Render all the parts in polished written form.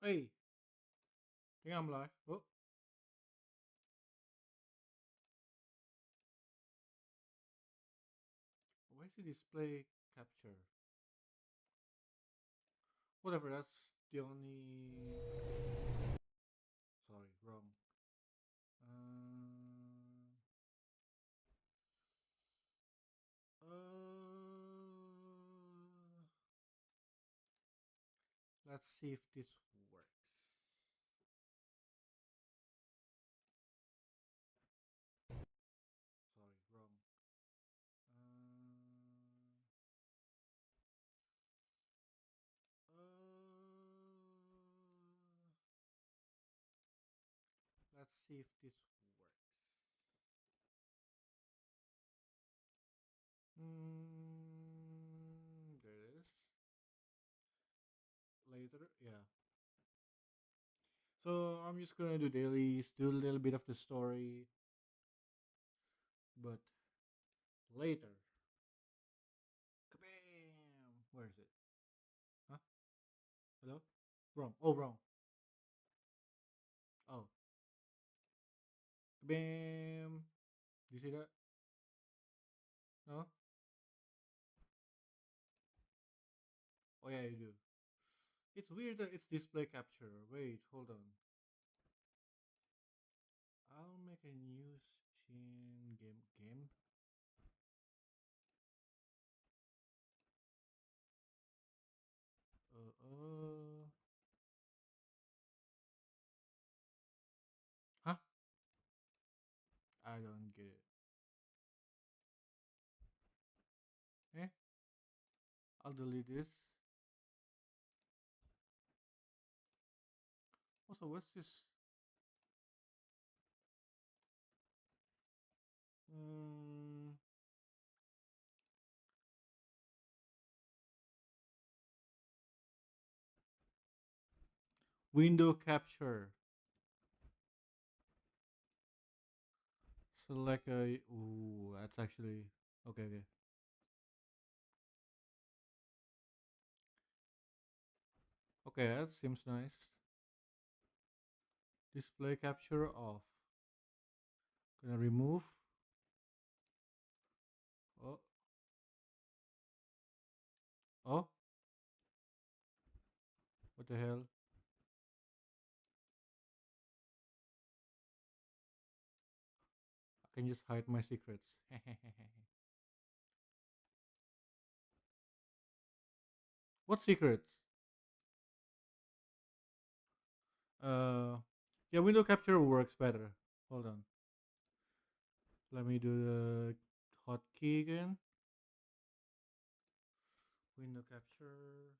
Hey, think I'm live. Oh, why is it display capture? Whatever, that's the only. Sorry, wrong. Uh, let's see if this works. Sorry, wrong. Let's see if this works. There it is. Later, yeah. So I'm just gonna do dailies, do a little bit of the story, but later. Kabam! Where is it? Huh? Hello? Wrong. Oh, wrong. Oh. Kabam! Do you see that? No? Oh yeah, you do. It's weird that it's display capture. Wait, hold on. I'll make a new scene game. Uh. Huh? I don't get it. Eh? I'll delete this. Also, what's this? Mm, window capture. Select a. Ooh, that's actually okay. Okay. Okay, that seems nice. Display capture off. Gonna remove. Oh, oh, what the hell? I can just hide my secrets. What secrets? Uh, yeah, window capture works better. Hold on. Let me do the hotkey again. Window capture.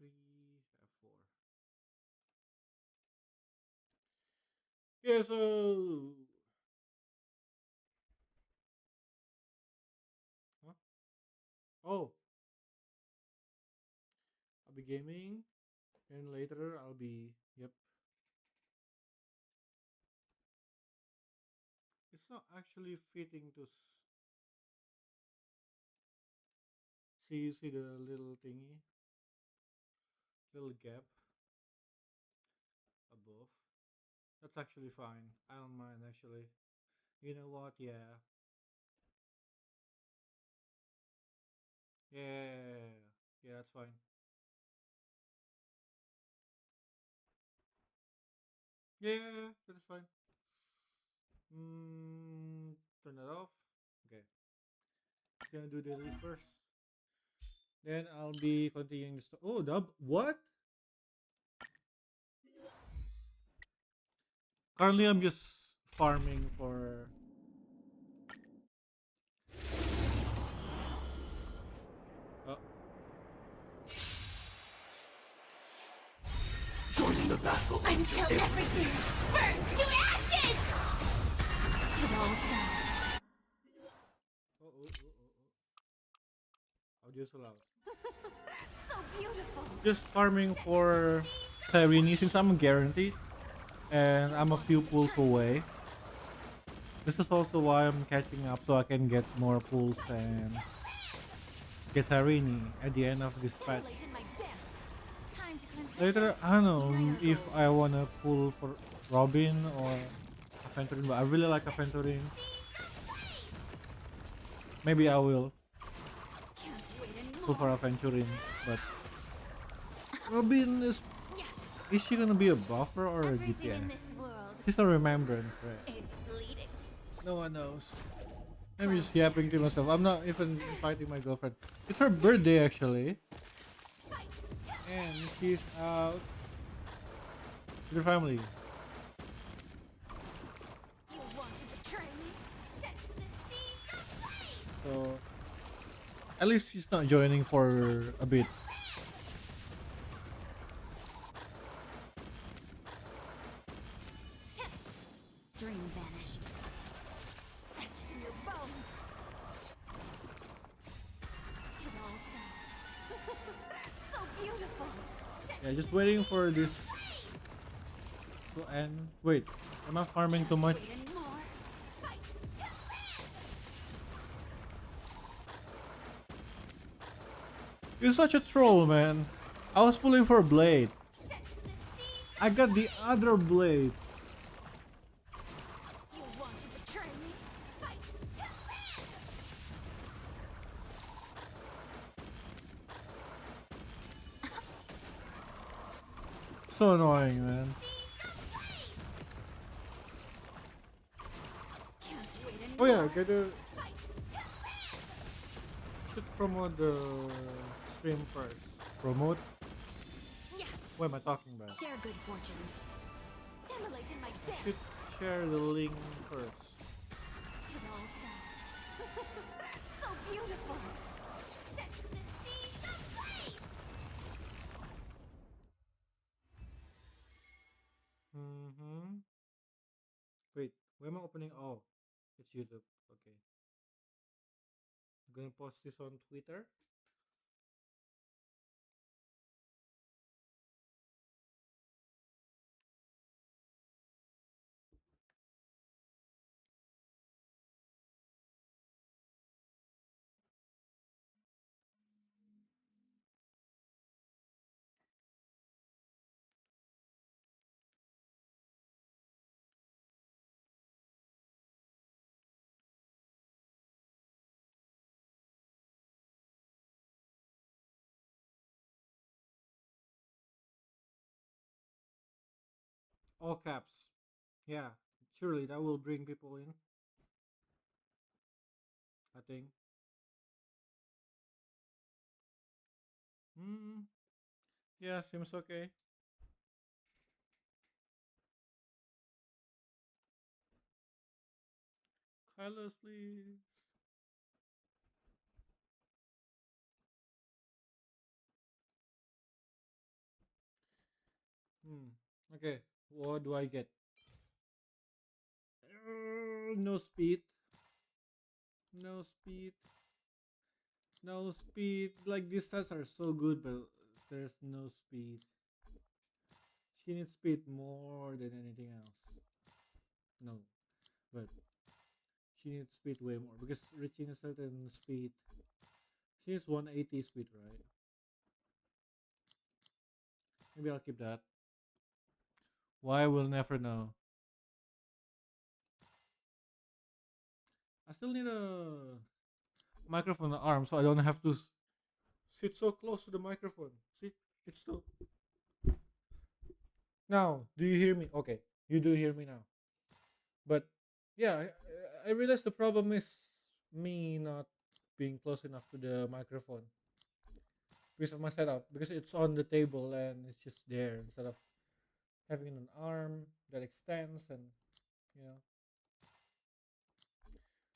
F3, F4. Yeah, so. Huh? Oh, I'll be gaming, and later I'll be. Yep. It's not actually fitting to see. You see the little thingy, little gap above. That's actually fine. I don't mind actually. You know what? Yeah. Yeah. Yeah, that's fine. Yeah, that's fine. Turn that off. Okay. Gonna do the list first. Then I'll be continuing the Oh, dub. What? Currently, I'm just farming for. Uh, Joining the battle until everything burns to ashes! It all dies. Audio so loud. So beautiful. Just farming for Clarini since I'm guaranteed, and I'm a few pulls away. This is also why I'm catching up so I can get more pulls and get Harini at the end of this patch. Time to cleanse Later, I don't know if I wanna pull for Robin or Aventurin, but I really like Aventurin. Maybe I will Can't wait pull for anymore. Aventurin, but Robin is she gonna be a buffer or a Everything DPS? in this world She's a remembrance, right? is bleeding. No one knows. I'm just yapping to myself. I'm not even inviting my girlfriend. It's her birthday actually, and she's out with her family. You want to betray me? Set the seas ablaze. So at least she's not joining for a bit. Dream vanished. Etched in your bones. It all dies. So beautiful. Set Yeah, just the waiting seas for this ablaze. to end. Wait, am I farming too much? Wait anymore. Fight to live. You're such a troll, man. I was pulling for a blade. Set the seas I got the other blade. You want to betray me? Fight to live! So annoying, man. Can't wait Oh yeah, anymore. gotta Fight to live! should promote the stream first. Promote? Yeah, What am I talking about? share good fortunes. Immolate in my death. Should share the link first. It all dies. So beautiful. Set the seas ablaze. Mm-hmm. Wait, where am I opening? Oh, it's YouTube. Okay. I'm gonna post this on Twitter. All caps. Yeah, surely that will bring people in. I think. Hmm. Yeah, seems okay. Kylos, please. Hmm. Okay. What do I get? No speed. No speed. No speed. Like these stats are so good, but there's no speed. She needs speed more than anything else. No, but she needs speed way more because reaching a certain speed, she needs 180 speed, right? Maybe I'll keep that. Why we'll never know. I still need a microphone arm so I don't have to sit so close to the microphone. See, it's still. Now, do you hear me? Okay, you do hear me now. But yeah, I realized the problem is me not being close enough to the microphone because of my setup because it's on the table and it's just there instead of having an arm that extends and you know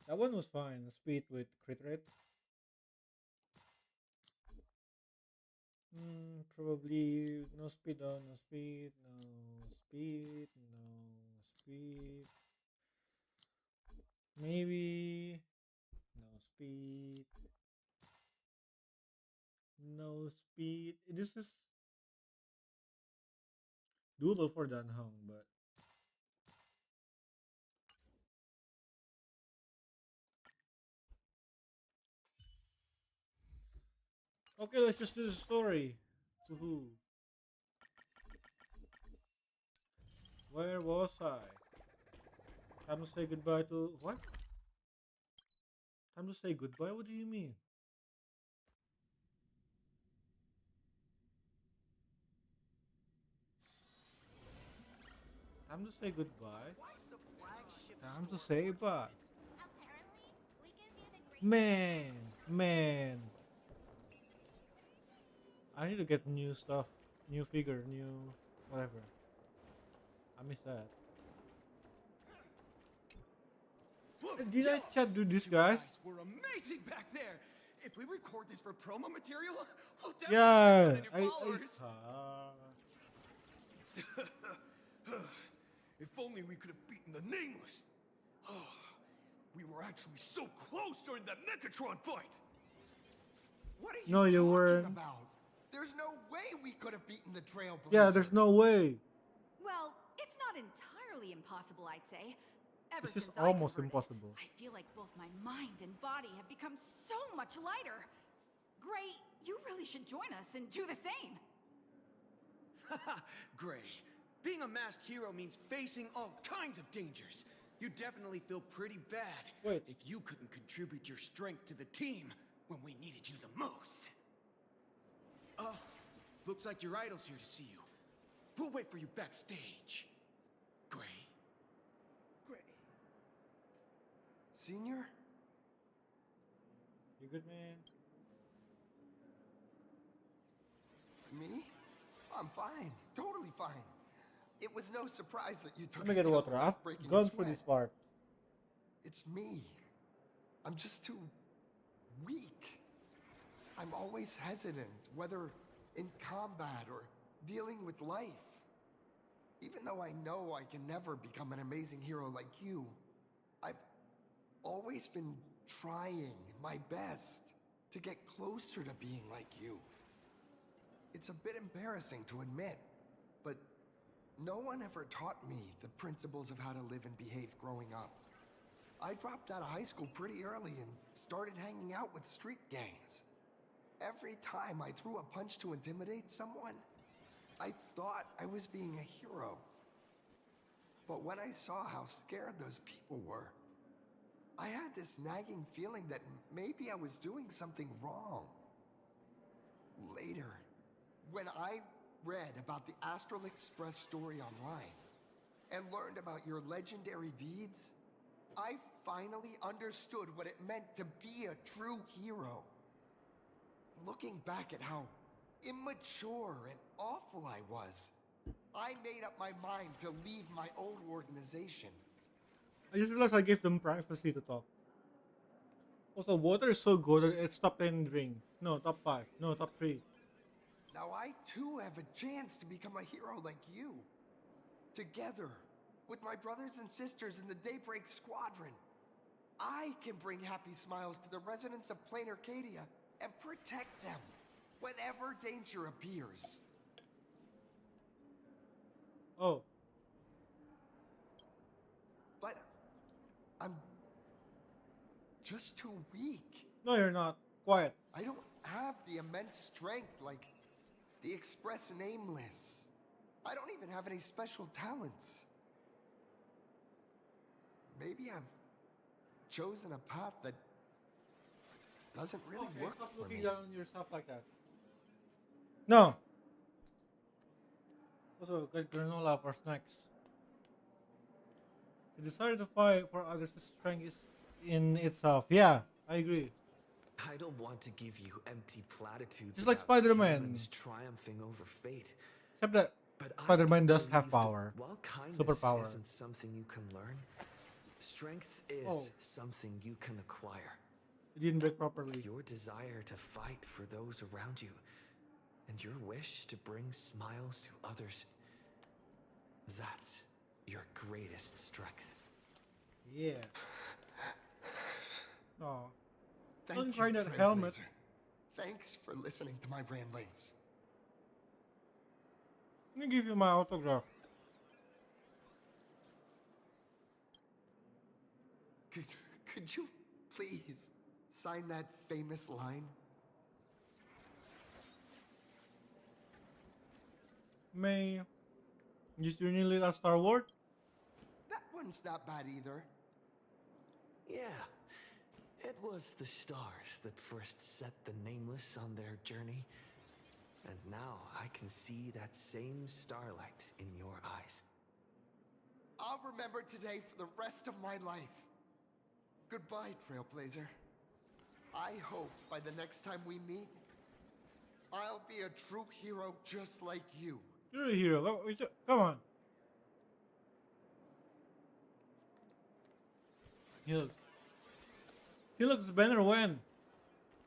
that one was fine. Speed with crit rate. Probably no speed on, no speed, no speed, no speed. Maybe no speed, no speed. This is doable for Dan Hong, but okay, let's just do the story. Woohoo. Where was I? Time to say goodbye to what? Time to say goodbye? What do you mean? Time to say goodbye. Why is the flagship Time to store say working bye. Apparently, we can view the great. Man. I need to get new stuff, new figure, new whatever. I miss that. Look, Did I yo, chat do this, you guys? were amazing back there. If we record this for promo material, we'll definitely get a Yeah, ton of new followers. If only we could have beaten the Nameless. Oh, we were actually so close during that Mechatron fight. What are you No, you talking weren't. about? There's no way we could have beaten the Trailblazer. Yeah, there's no way. Well, it's not entirely impossible, I'd say. Ever It's just since I almost converted, impossible. I feel like both my mind and body have become so much lighter. Gray, you really should join us and do the same. Gray, being a masked hero means facing all kinds of dangers. You definitely feel pretty bad Wait. if you couldn't contribute your strength to the team when we needed you the most. Looks like your idol's here to see you. We'll wait for you backstage. Gray. Gray. Senior? You good, man? Me? I'm fine. Totally fine. It was no surprise that you took Let me get a water. step I've breaking gone a through this sweat. part. It's me. I'm just too weak. I'm always hesitant, whether in combat or dealing with life. Even though I know I can never become an amazing hero like you, I've always been trying my best to get closer to being like you. It's a bit embarrassing to admit, but no one ever taught me the principles of how to live and behave growing up. I dropped out of high school pretty early and started hanging out with street gangs. Every time I threw a punch to intimidate someone, I thought I was being a hero. But when I saw how scared those people were, I had this nagging feeling that maybe I was doing something wrong. Later, when I read about the Astral Express story online and learned about your legendary deeds, I finally understood what it meant to be a true hero. Looking back at how immature and awful I was, I made up my mind to leave my old organization. I just realized I gave them privacy to talk. Also, water is so good that it's top 10 drink. No, top 5. No, top 3. Now I too have a chance to become a hero like you. Together, with my brothers and sisters in the Daybreak Squadron, I can bring happy smiles to the residents of Plain Arcadia and protect them whenever danger appears. Oh, But I'm just too weak. no, you're not. Quiet. I don't have the immense strength like the Express Nameless. I don't even have any special talents. Maybe I've chosen a path that doesn't really Okay, work stop for looking me. down on yourself like that. No. Also, get granola for snacks. The desire to fight for others' strength is in itself. Yeah, I agree. I don't want to give you empty platitudes Just like about Spider-Man. humans triumphing over fate. Except that But I Spider-Man do does have believe that power. While kindness Superpower. isn't something you can learn, strength is Oh. something you can acquire. It didn't break properly. Your desire to fight for those around you, and your wish to bring smiles to others, that's your greatest strength. Yeah. Oh. Thank Don't you, cry that helmet. Trailblazer. Thanks for listening to my ramblings. Let me give you my autograph. Could you please sign that famous line? May Is your new little Star Wars? That one's not bad either. Yeah, it was the stars that first set the Nameless on their journey. And now I can see that same starlight in your eyes. I'll remember today for the rest of my life. Goodbye, Trailblazer. I hope by the next time we meet, I'll be a true hero just like you. You're a hero. Come on. He looks better when.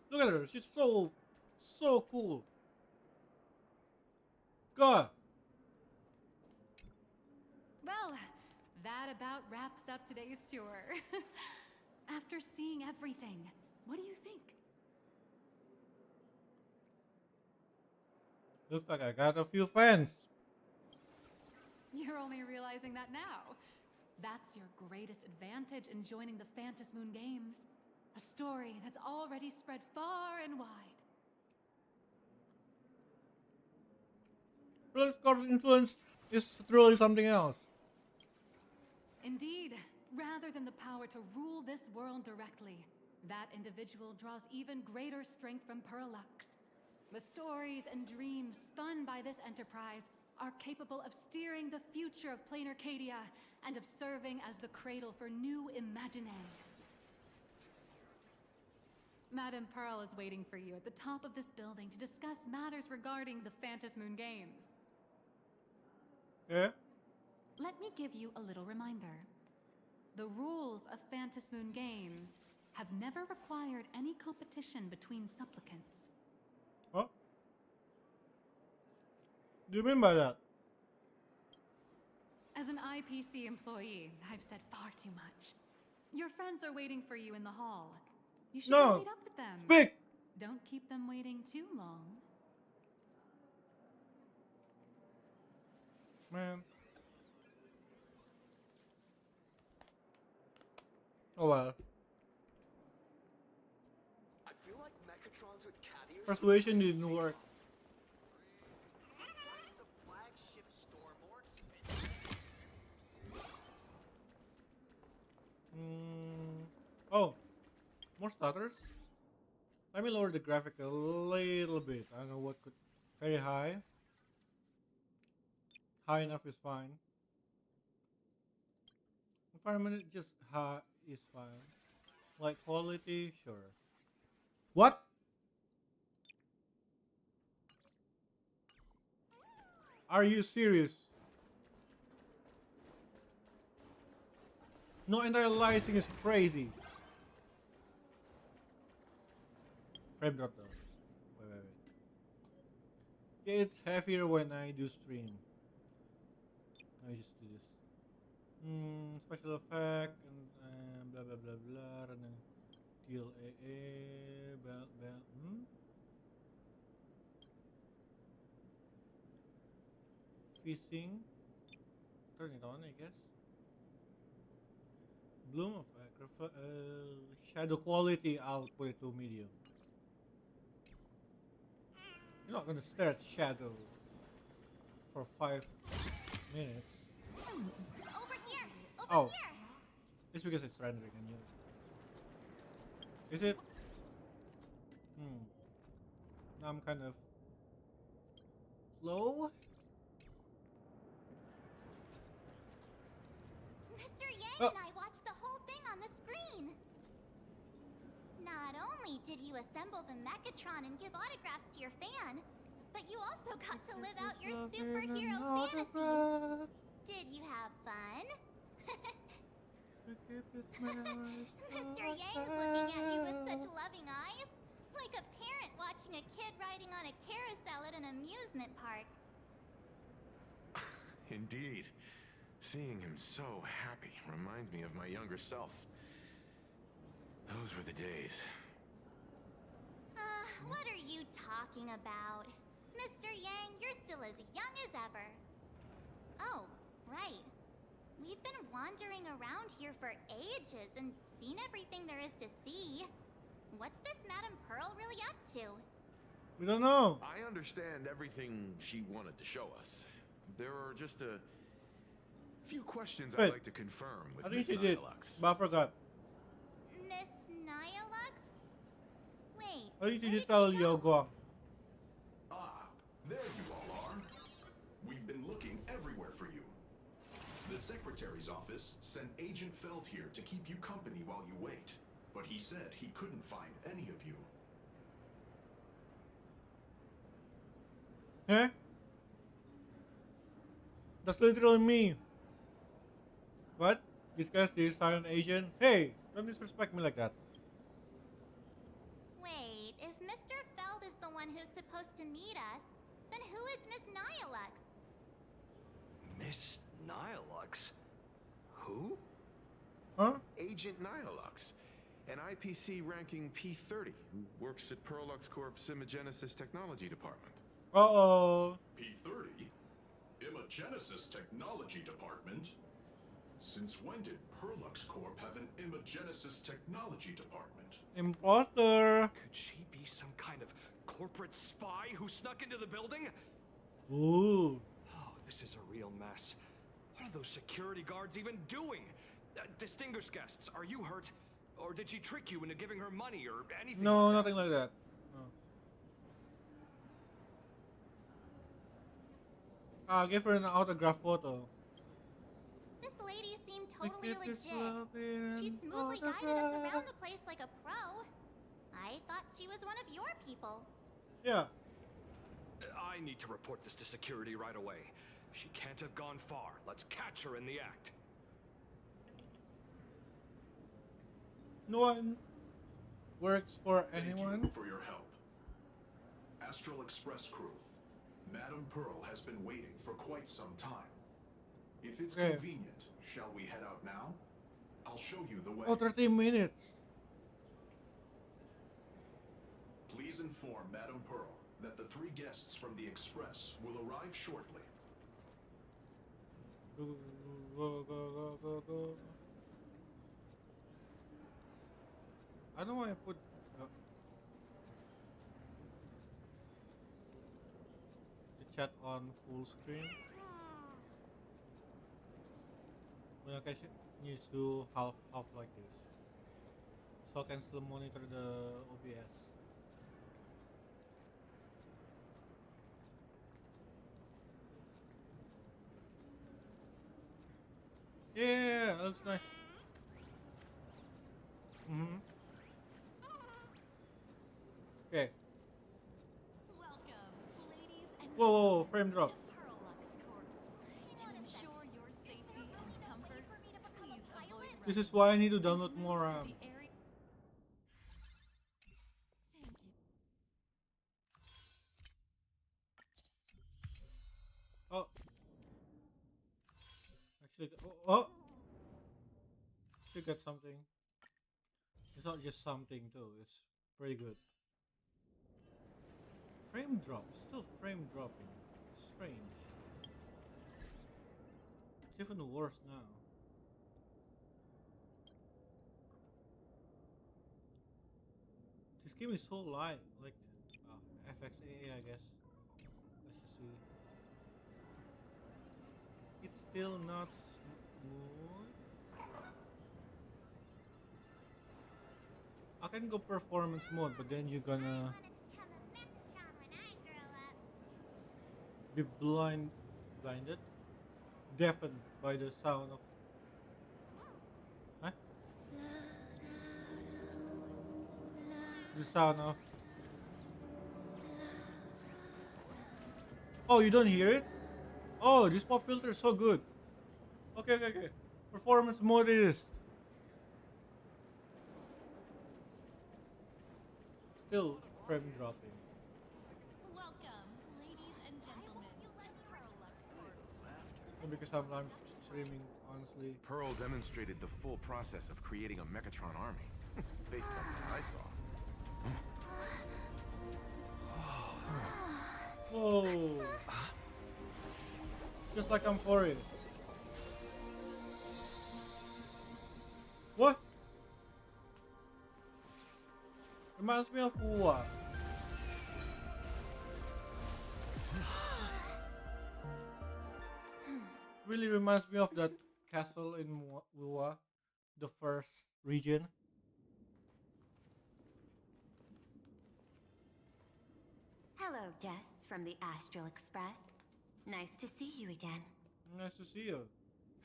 Look at her. She's so cool. God. Well, that about wraps up today's tour. After seeing everything, what do you think? Looks like I got a few fans. You're only realizing that now. That's your greatest advantage in joining the Phantom Moon Games. A story that's already spread far and wide. Plus, Scott's influence is truly something else. Indeed, rather than the power to rule this world directly, that individual draws even greater strength from Perlux. The stories and dreams spun by this enterprise are capable of steering the future of Plain Arcadia and of serving as the cradle for new imaginae. Madame Pearl is waiting for you at the top of this building to discuss matters regarding the Phantom Moon Games. Yeah? Let me give you a little reminder. The rules of Phantom Moon Games have never required any competition between supplicants. What? Do you mean by that? As an IPC employee, I've said far too much. Your friends are waiting for you in the hall. You should go meet up with them. Speak! Don't keep them waiting too long. Man. Oh well. I feel like Mechatrons with cat ears. Persuasion didn't work. Why is the flagship store more expensive? Oh, more stutters. Let me lower the graphic a little bit. I don't know what could. Very high. High enough is fine. Environment just high is fine. Like quality, sure. What? Are you serious? No, anti-aliasing is crazy. Frame drop though. Wait. Yeah, it's heavier when I do stream. I just do this. Special effect and blah blah blah blah and then TLAA bell. Fishing. Turn it on, I guess. Bloom effect. Shadow quality, I'll put it to medium. You're not gonna stare at shadow for 5 minutes. Over here! Over Oh. here! It's because it's rendering and you. Is it? Now I'm kind of slow. Mr. Yang Oh. and I watched the whole thing on the screen. Not only did you assemble the Mechatron and give autographs to your fan, but you also got to live out your superhero fantasy. Did you have fun? Mr. Yang's looking at you with such loving eyes, like a parent watching a kid riding on a carousel at an amusement park. Indeed. Seeing him so happy reminds me of my younger self. Those were the days. What are you talking about? Mr. Yang, you're still as young as ever. Oh, right. We've been wandering around here for ages and seen everything there is to see. What's this Madame Pearl really up to? We don't know. I understand everything she wanted to show us. There are just a Few questions Wait. I'd like to confirm with I think Miss she did, Nihilux. but I forgot. Miss Nihilux? Wait, I think she where did did tell she Yo go? Guang. Ah, there you all are. We've been looking everywhere for you. The Secretary's office sent Agent Feld here to keep you company while you wait, but he said he couldn't find any of you. Huh? That's literally me. What? This guy's the silent Asian? Hey, don't disrespect me like that. Wait, if Mr. Feld is the one who's supposed to meet us, then who is Miss Nihilux? Miss Nihilux? Who? Huh? Agent Nihilux, an IPC ranking P30 who works at Perlux Corp's Imagenesis Technology Department. Uh-oh. P30? Imagenesis Technology Department? Since when did Perlux Corp have an Imagenesis Technology Department? Imposter. Could she be some kind of corporate spy who snuck into the building? Ooh. Oh, this is a real mess. What are those security guards even doing? Distinguished guests, are you hurt? Or did she trick you into giving her money or anything No, like nothing like that. No. I'll give her an autograph photo. This lady seemed I totally get this legit. love in She an smoothly guided us autograph. around the place like a pro. I thought she was one of your people. Yeah. I need to report this to security right away. She can't have gone far. Let's catch her in the act. No one works for Thank anyone. you for your help. Astral Express crew, Madame Pearl has been waiting for quite some time. If it's Okay. convenient, shall we head out now? I'll show you the way. Oh, 30 minutes. Please inform Madame Pearl that the 3 guests from the Express will arrive shortly. Go, go, go, go, go. I don't want to put the chat on full screen. When I needs to do half like this, so I can still monitor the OBS. Yeah, that looks nice. Okay. Welcome, ladies and Whoa, whoa, whoa, frame drop. to Perlux Corp. To ensure your safety and comfort, please avoid This is why I need to download more the area. Thank you. Oh. Actually, oh. Actually got something. It's not just something too. It's pretty good. Frame drop. Still frame dropping. Strange. It's even worse now. This game is so light. Like FXAA, I guess. Let's just see. It's still not smooth. I can go performance mode, but then you're gonna be blinded, deafened by the sound of. Huh? The sound of. Oh, you don't hear it? Oh, this pop filter is so good. Okay, okay, okay. Performance mode it is. Still frame dropping. Welcome, ladies and gentlemen, to Perlux Corp. Because sometimes streaming, honestly. Pearl demonstrated the full process of creating a Mechatron army, based on what I saw. Whoa! Just like I'm for it. What? Reminds me of what? really reminds me of that castle in Wuwa, the first region. Hello, guests from the Astral Express. Nice to see you again. Nice to see you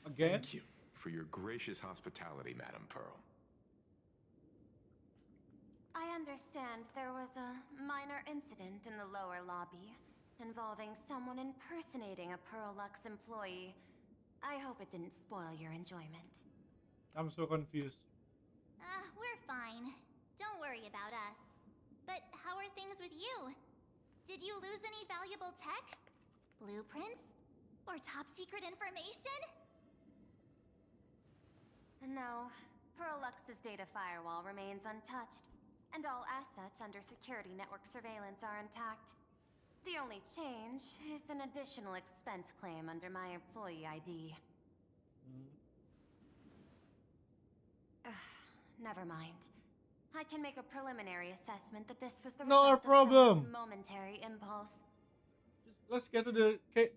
again. Thank you for your gracious hospitality, Madam Pearl. I understand there was a minor incident in the lower lobby involving someone impersonating a Pearlux employee. I hope it didn't spoil your enjoyment. I'm so confused. We're fine. Don't worry about us. But how are things with you? Did you lose any valuable tech? Blueprints? Or top secret information? No, Pearlux's data firewall remains untouched, and all assets under security network surveillance are intact. The only change is an additional expense claim under my employee ID. Never mind. I can make a preliminary assessment that this was the No result problem. of someone's momentary impulse. Let's get to the case.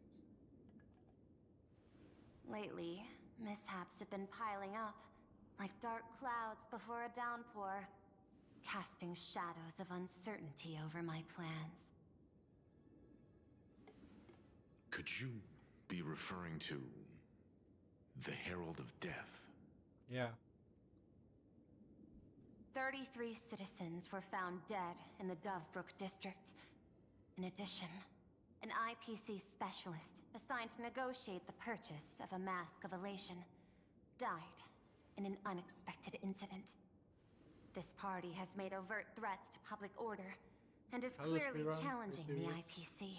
Lately, mishaps have been piling up, like dark clouds before a downpour, casting shadows of uncertainty over my plans. Could you be referring to the Herald of Death? Yeah. 33 citizens were found dead in the Dovebrook district. In addition, an IPC specialist assigned to negotiate the purchase of a Mask of Elation died in an unexpected incident. This party has made overt threats to public order and is Tell us, clearly Viran. challenging Are you the serious? IPC.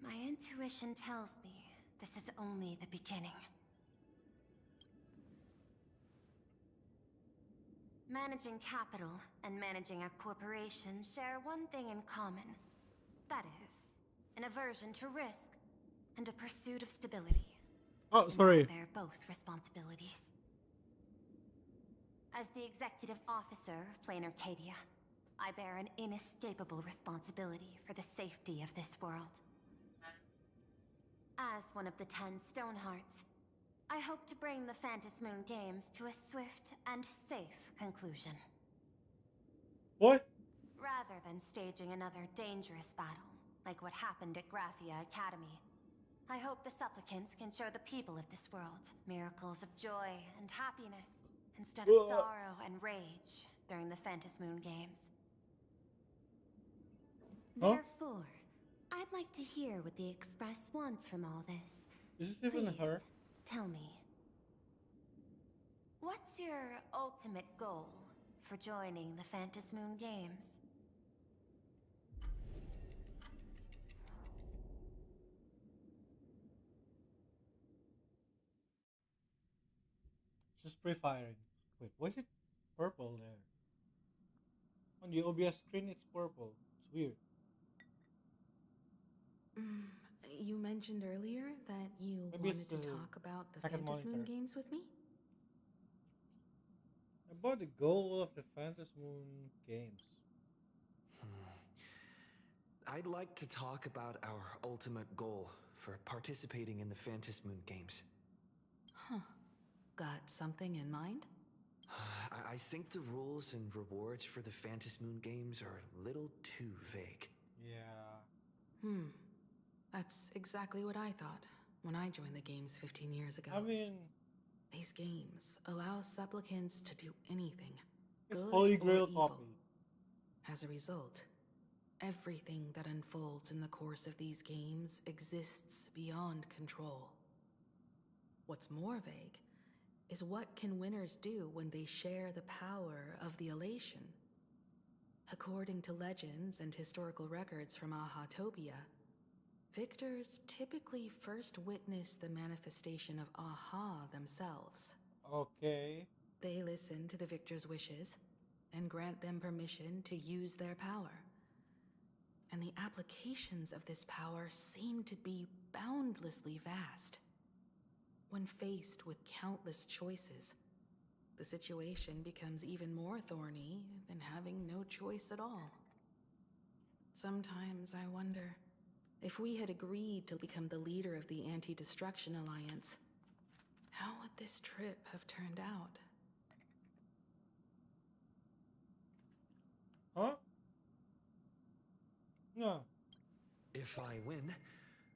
My intuition tells me this is only the beginning. Managing capital and managing a corporation share one thing in common. That is, an aversion to risk and a pursuit of stability. Oh, And sorry. I bear both responsibilities. As the executive officer of Plain Arcadia, I bear an inescapable responsibility for the safety of this world. As one of the 10 Stonehearts, I hope to bring the Phantasmoon Games to a swift and safe conclusion. What? Rather than staging another dangerous battle, like what happened at Graphia Academy, I hope the supplicants can show the people of this world miracles of joy and happiness, instead of sorrow and rage during the Phantasmoon Games. Huh? Therefore, I'd like to hear what the Express wants from all this. Is this even Please, her? tell me. What's your ultimate goal for joining the Phantasmoon Games? Just pre-firing. Wait, why is it purple there? On the OBS screen, it's purple. It's weird. You mentioned earlier that you Maybe it's wanted to the talk about the second Phantasmoon monitor. games with me? About the goal of the Phantasmoon games. I'd like to talk about our ultimate goal for participating in the Phantasmoon Games. Huh. Got something in mind? I think the rules and rewards for the Phantasmoon Games are a little too vague. Yeah. That's exactly what I thought when I joined the games 15 years ago. I mean, These games allow supplicants to do anything, it's good Holy or Grail evil. copy. As a result, everything that unfolds in the course of these games exists beyond control. What's more vague is what can winners do when they share the power of the elation. According to legends and historical records from Ahatopia, victors typically first witness the manifestation of Aha themselves. Okay. They listen to the victor's wishes and grant them permission to use their power. And the applications of this power seem to be boundlessly vast. When faced with countless choices, the situation becomes even more thorny than having no choice at all. Sometimes I wonder, If we had agreed to become the leader of the Anti-Destruction Alliance, how would this trip have turned out? Huh? No. If I win,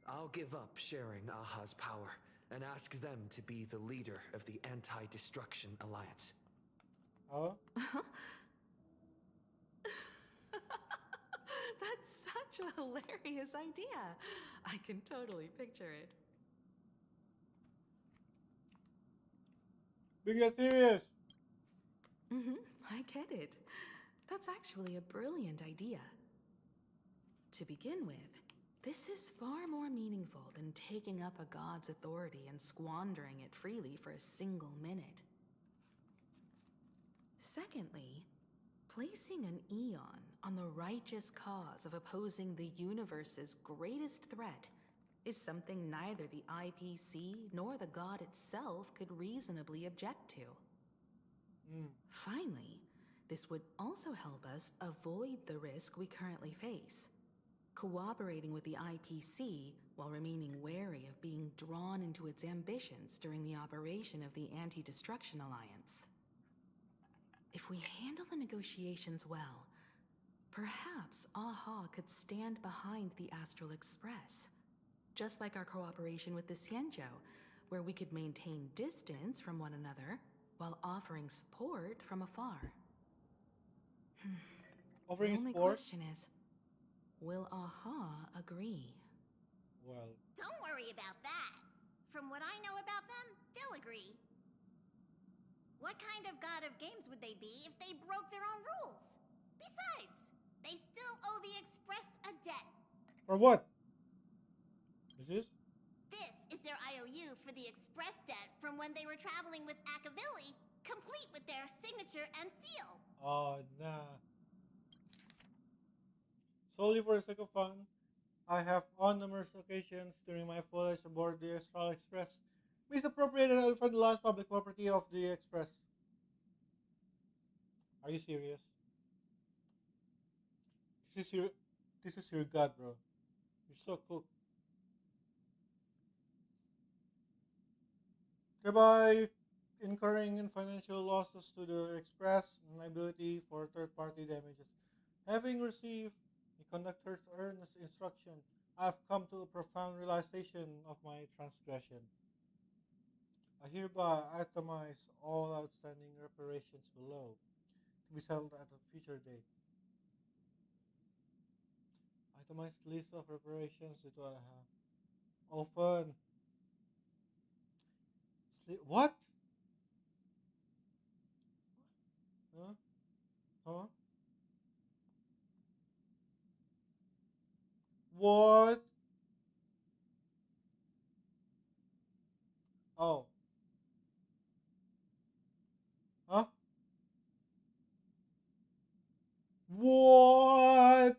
I'll give up sharing Aha's power and ask them to be the leader of the Anti-Destruction Alliance. Huh? That's such a hilarious idea. I can totally picture it. Being that serious. I get it. That's actually a brilliant idea. To begin with, this is far more meaningful than taking up a god's authority and squandering it freely for a single minute. Secondly, placing an Eon on the righteous cause of opposing the universe's greatest threat is something neither the IPC nor the god itself could reasonably object to. Finally, this would also help us avoid the risk we currently face. Cooperating with the IPC while remaining wary of being drawn into its ambitions during the operation of the Anti-Destruction Alliance. If we handle the negotiations well, perhaps Aha could stand behind the Astral Express. Just like our cooperation with the Xianzhou, where we could maintain distance from one another while offering support from afar. Offering The only support? question is, will Aha agree? Well, Don't worry about that. From what I know about them, they'll agree. What kind of god of games would they be if they broke their own rules? Besides, they still owe the Express a debt. for what? Is this? This is their IOU for the Express debt from when they were traveling with Akavilli, complete with their signature and seal. Oh, nah. Solely for the sake of fun, I have on numerous occasions during my voyage aboard the Astral Express misappropriated for the last public property of the Express. Are you serious? This is your god, bro. You're so cool. Thereby incurring in financial losses to the Express and liability for third-party damages. Having received the conductor's earnest instruction, I have come to a profound realization of my transgression. I hereby itemize all outstanding reparations below, to be settled at a future date. Itemized list of reparations due to often. What? Huh? Huh? What? Oh. Huh? What?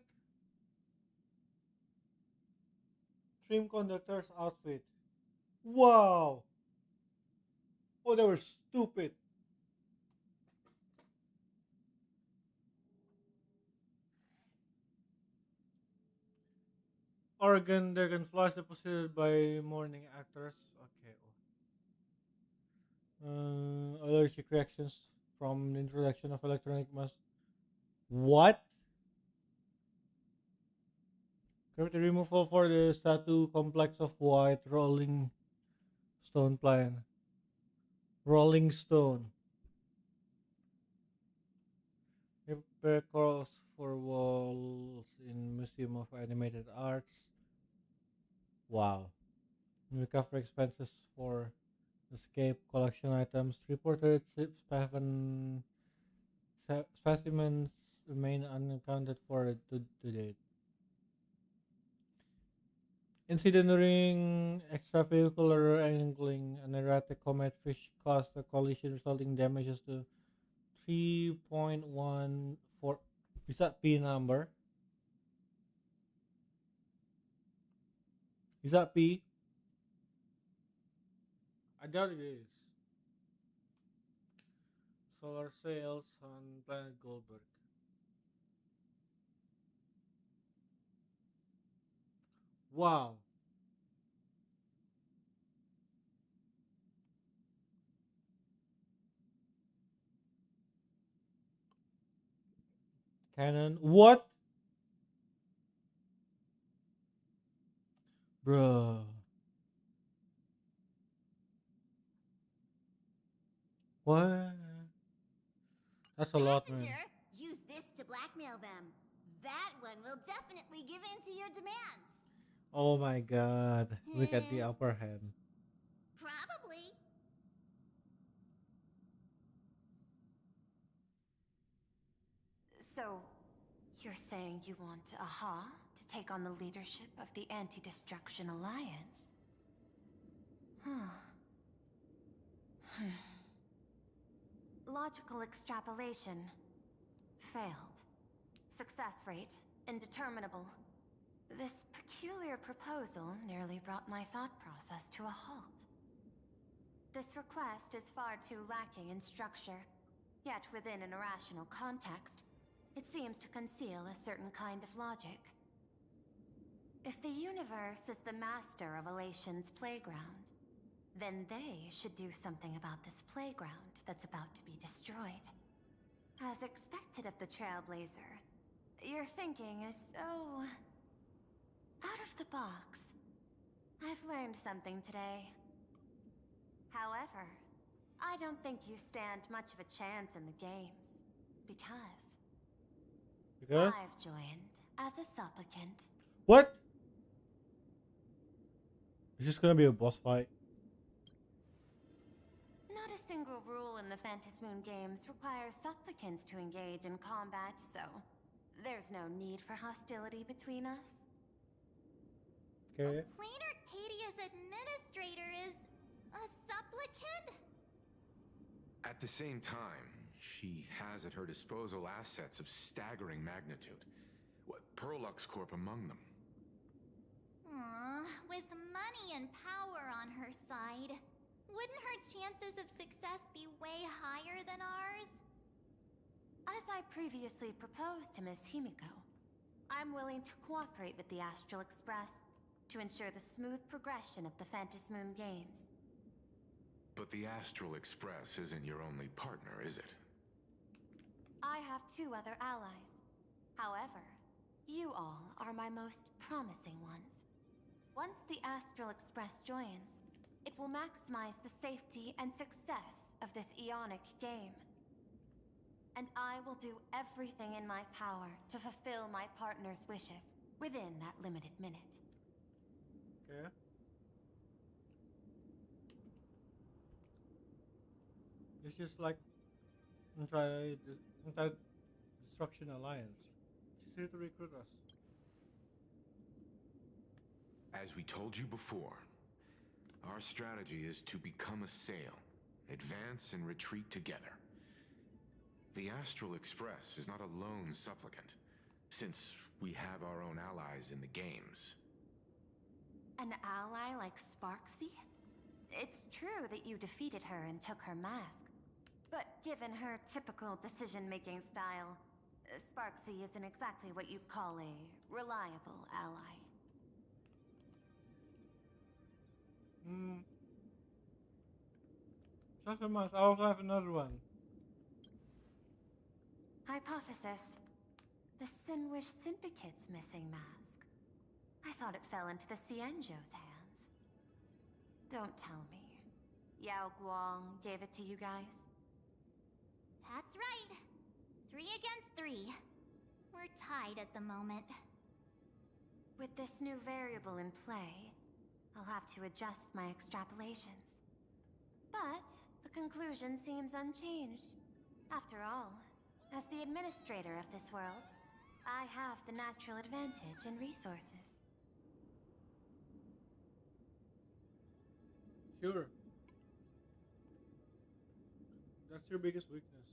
Trim conductor's outfit. Wow. Oh, they were stupid. Organ dragonflies deposited by morning actors. Okay. Allergic reactions from the introduction of electronic mass. What? Gravity removal for the statue complex of white rolling stone plan. Rolling stone. Repair corals for walls in Museum of Animated Arts. Wow. Recover expenses for escape collection items. Reported specimens remain unaccounted for to date. Incident during extravehicular angling, an erratic comet fish caused a collision resulting damages to 3.14. Is that P number? Is that P? I doubt it is. Solar sails on planet Goldberg. Wow. Canon. What? Bruh. What? That's a lot, man. Passenger, use this to blackmail them. That one will definitely give in to your demands. Oh my god. Look at the upper hand. Probably. So, you're saying you want Aha to take on the leadership of the Anti-Destruction Alliance? Huh. Logical extrapolation. Failed. Success rate indeterminable. This peculiar proposal nearly brought my thought process to a halt. This request is far too lacking in structure, yet within an irrational context, it seems to conceal a certain kind of logic. If the universe is the master of Elation's playground, then they should do something about this playground that's about to be destroyed. As expected of the Trailblazer, your thinking is so... out of the box. I've learned something today. However, I don't think you stand much of a chance in the games, because I've joined as a supplicant. What? Is this gonna be a boss fight? Not a single rule in the Phantasmoon games requires supplicants to engage in combat, so there's no need for hostility between us. Okay. Plain Arcadia's administrator is a supplicant? At the same time, she has at her disposal assets of staggering magnitude. What, Perlux Corp among them. Aww, with money and power on her side, wouldn't her chances of success be way higher than ours? As I previously proposed to Miss Himiko, I'm willing to cooperate with the Astral Express to ensure the smooth progression of the Phantasmoon games. But the Astral Express isn't your only partner, is it? I have 2 other allies. However, you all are my most promising ones. Once the Astral Express joins, it will maximize the safety and success of this Ionic game. And I will do everything in my power to fulfill my partner's wishes within that limited minute. Okay. It's just like anti-destruction alliance. She's here to recruit us. As we told you before, our strategy is to become a sail, advance and retreat together. The Astral Express is not a lone supplicant, since we have our own allies in the games. An ally like Sparksy? It's true that you defeated her and took her mask. But given her typical decision-making style, Sparksy isn't exactly what you'd call a reliable ally. Not so much. I also have another one. Hypothesis. The Sinwish Syndicate's missing mask. I thought it fell into the Cienjo's hands. Don't tell me. Yao Guang gave it to you guys? That's right. 3 against 3. We're tied at the moment. With this new variable in play, I'll have to adjust my extrapolations. But the conclusion seems unchanged. After all, as the administrator of this world, I have the natural advantage in resources. Sure. That's your biggest weakness.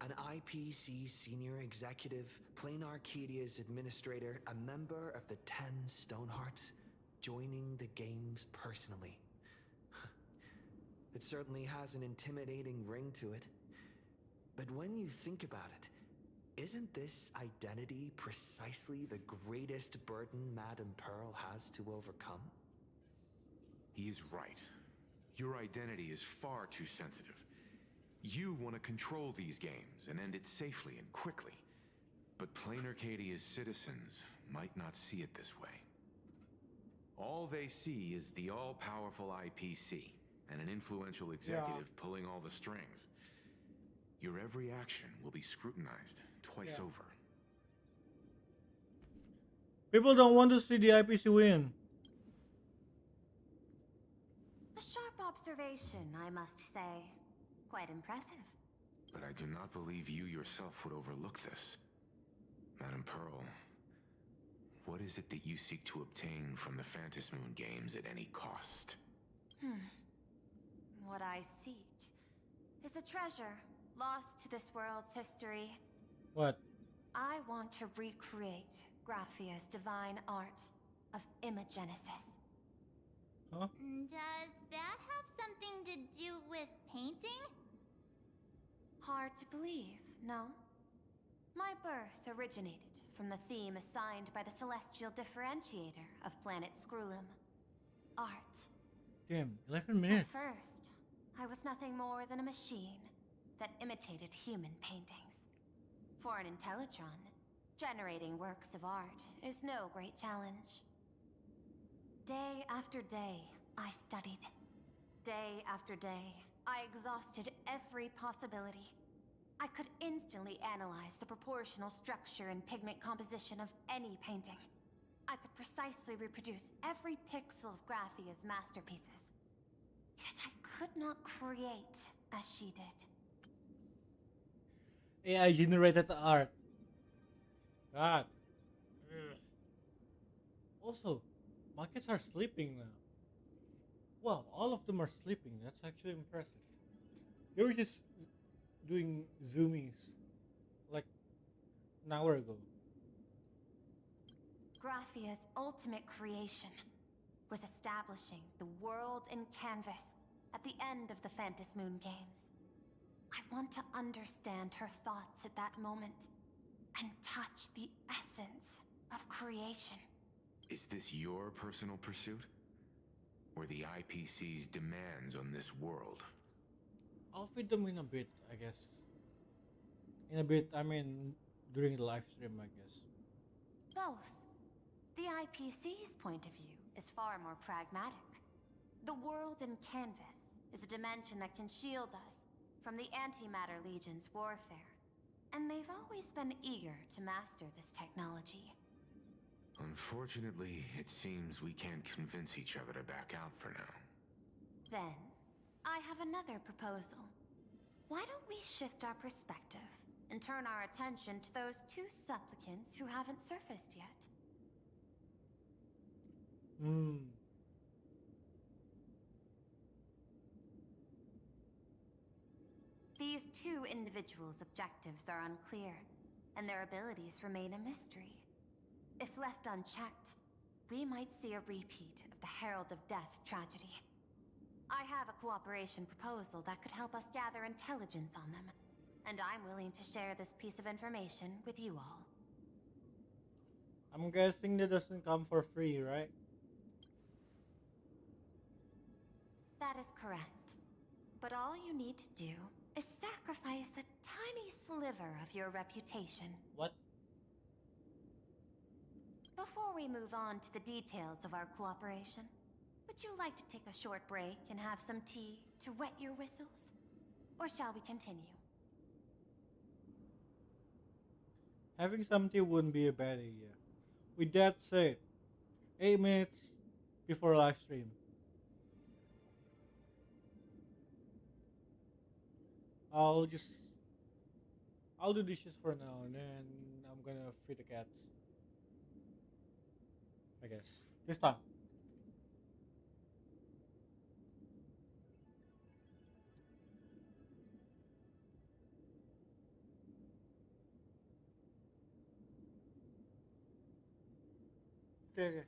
An IPC senior executive, Plain Arcadia's administrator, a member of the 10 Stonehearts, joining the games personally. It certainly has an intimidating ring to it. But when you think about it, Isn't this identity precisely the greatest burden Madame Pearl has to overcome? He is right. Your identity is far too sensitive. You want to control these games and end it safely and quickly. But Plain Arcadia's citizens might not see it this way. All they see is the all-powerful IPC and an influential executive pulling all the strings. Your every action will be scrutinized twice over. People don't want to see the IPC win. A sharp observation, I must say. Quite impressive. But I do not believe you yourself would overlook this. Madame Pearl, what is it that you seek to obtain from the Phantasmoon games at any cost? What I seek is a treasure lost to this world's history. What? I want to recreate Graphia's divine art of imagenesis. Huh? Does that have something to do with painting? Hard to believe, no? My birth originated from the theme assigned by the celestial differentiator of planet Scrulum. Art. Damn, 11 minutes. At first, I was nothing more than a machine that imitated human paintings. For an Intellitron, generating works of art is no great challenge. Day after day, I studied. Day after day, I exhausted every possibility. I could instantly analyze the proportional structure and pigment composition of any painting. I could precisely reproduce every pixel of Graphia's masterpieces. Yet I could not create as she did. AI generated art. God. Ugh. Also, my kids are sleeping now. Wow, all of them are sleeping. That's actually impressive. They were just doing zoomies like an hour ago. Graphia's ultimate creation was establishing the world in canvas at the end of the Phantasmoon games. I want to understand her thoughts at that moment and touch the essence of creation. Is this your personal pursuit? Or the IPC's demands on this world? I'll feed them in a bit, I guess. In a bit, I mean, during the live stream, I guess. Both. The IPC's point of view is far more pragmatic. The world in canvas is a dimension that can shield us from the Antimatter Legion's warfare. And they've always been eager to master this technology. Unfortunately, it seems we can't convince each other to back out for now. Then, I have another proposal. Why don't we shift our perspective and turn our attention to those two supplicants who haven't surfaced yet? These two individuals' objectives are unclear, and their abilities remain a mystery. If left unchecked, we might see a repeat of the Herald of Death tragedy. I have a cooperation proposal that could help us gather intelligence on them, and I'm willing to share this piece of information with you all. I'm guessing that doesn't come for free, right? That is correct. But all you need to do is sacrifice a tiny sliver of your reputation. What? Before we move on to the details of our cooperation, would you like to take a short break and have some tea to wet your whistles? Or shall we continue? Having some tea wouldn't be a bad idea. With that said, 8 minutes before live stream. I'll do dishes for now, and then I'm gonna feed the cats. I guess. This time. Okay.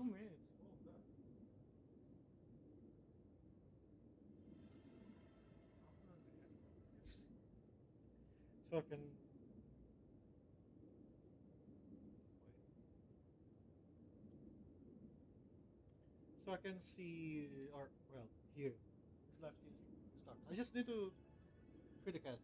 2 minutes. Oh god. So I can wait. So I can see, or well, here. If live stream starts, I just need to feed the cats.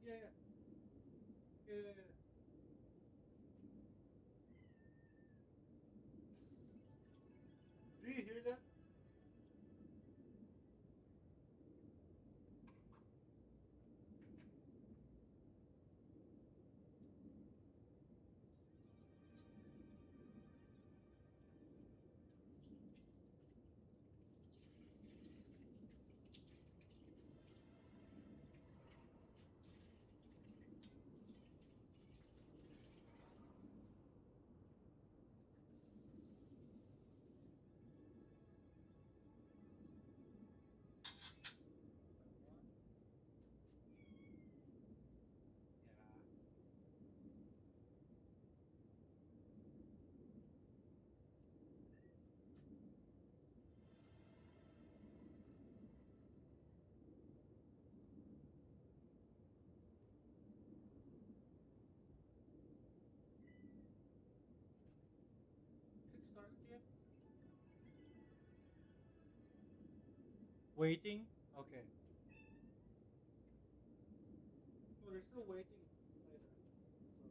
Yeah, yeah, yeah, yeah, yeah. Do you hear that? Is it started yet? Waiting? Okay. Oh, they're still waiting later. So.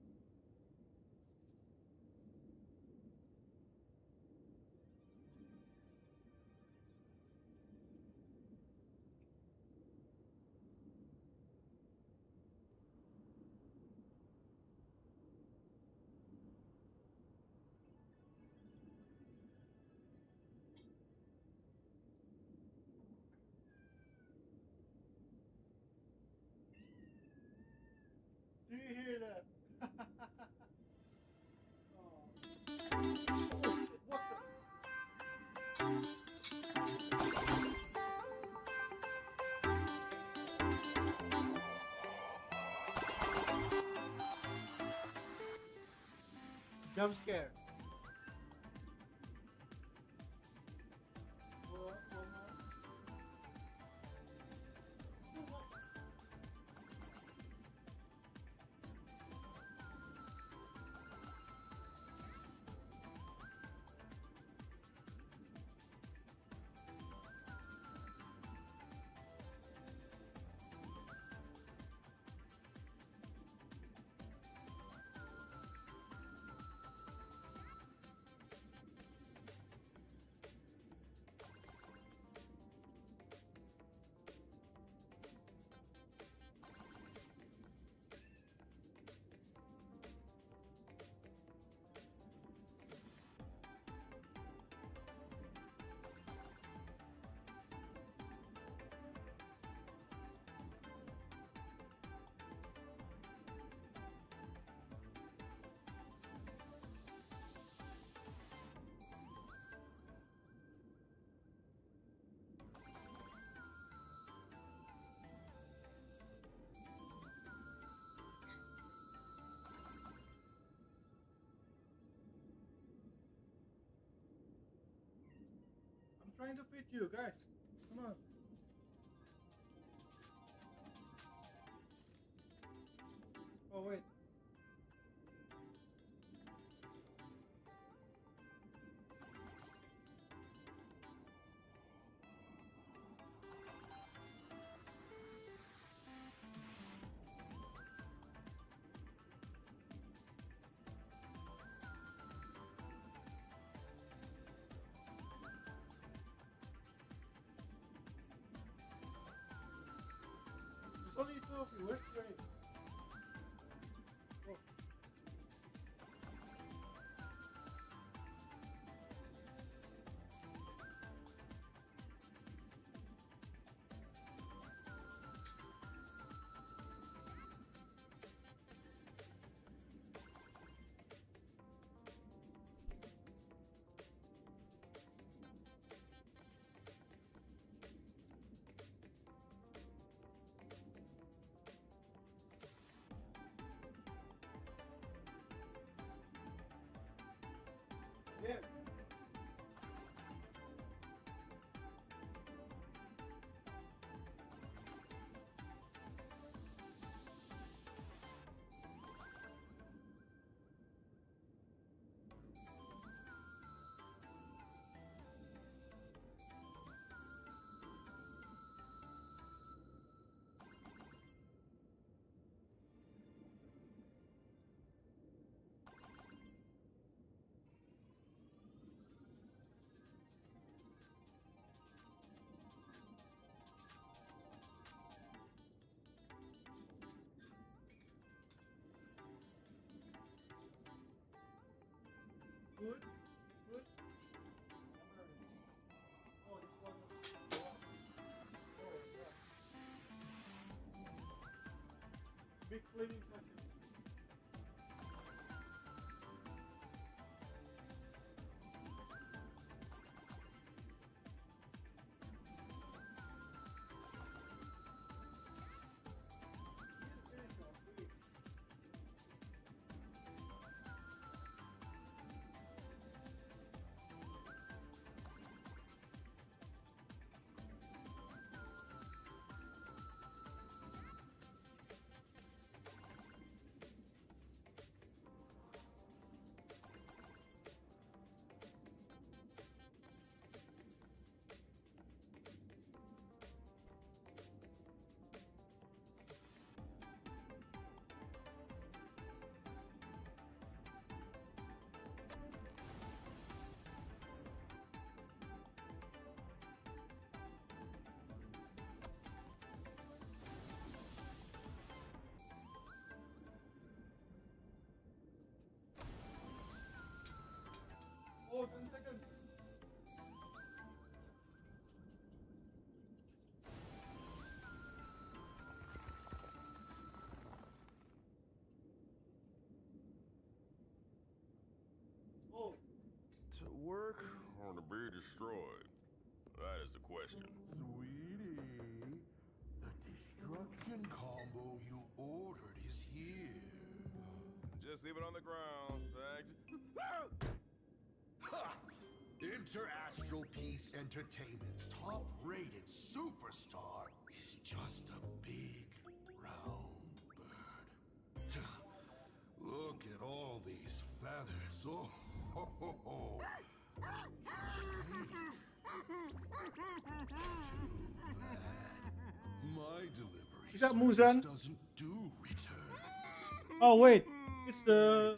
Do you hear that? What the? Jump scare. One more. I'm trying to feed you guys. Come on. Oh wait. There's only two of you. Where's Gray? Oh. Big flaming pumpkin. Oh, 10 seconds. Oh, To work or to be destroyed? That is the question. Sweetie, the destruction combo you ordered is here. Just leave it on the ground. Thanks. Ha! Interastral Peace Entertainment's top-rated superstar is just a big, round bird. Look at all these feathers. Oh, ho, ho, ho. My delivery is that service Muzan? doesn't do returns. Oh wait, it's the.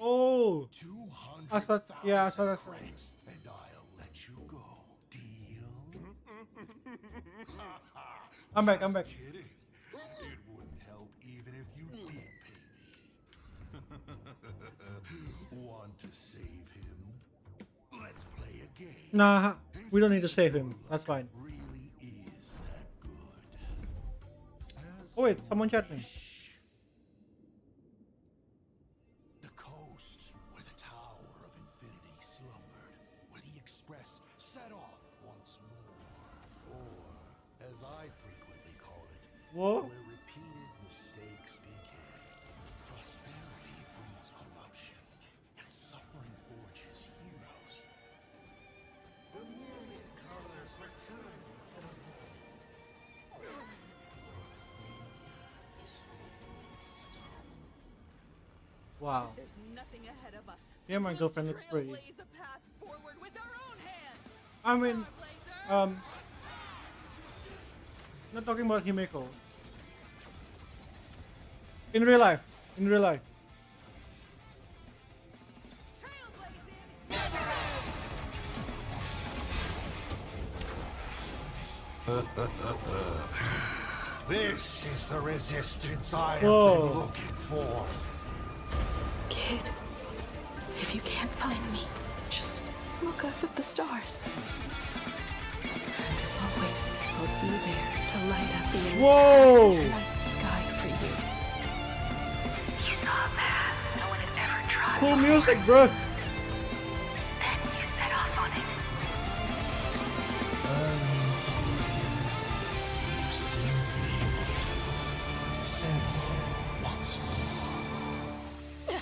Oh, I thought. Yeah, I saw that. Credits, and I'll let you go. Deal? I'm back. I'm back. Kidding. It wouldn't help even if you did pay me. Want to save him? Let's play a game. Nah, we don't need to save him. That's fine. Really is that good. Oh wait, someone chat me. The coast where the Tower of Infinity slumbered, where the Express set off once more. Or, as I frequently call it, Whoa. where repeated mistakes begin. Prosperity breeds corruption, and suffering forges heroes. The myriad colors return to the home. This radiant stone. Wow. There's nothing ahead of us. Yeah, my We'll girlfriend looks pretty. trailblaze a path forward with our own hands. I mean, Trailblazer! not talking about Himeko. In real life. In real life. This is the resistance I have Whoa. been looking for. Kid, if you can't find me, just look up at the stars. And as always, I'll be there to light up the Whoa. entire night sky for you. You saw a path no one had ever trod. Cool music, bro. Then you set off on it. You still be able to send once more.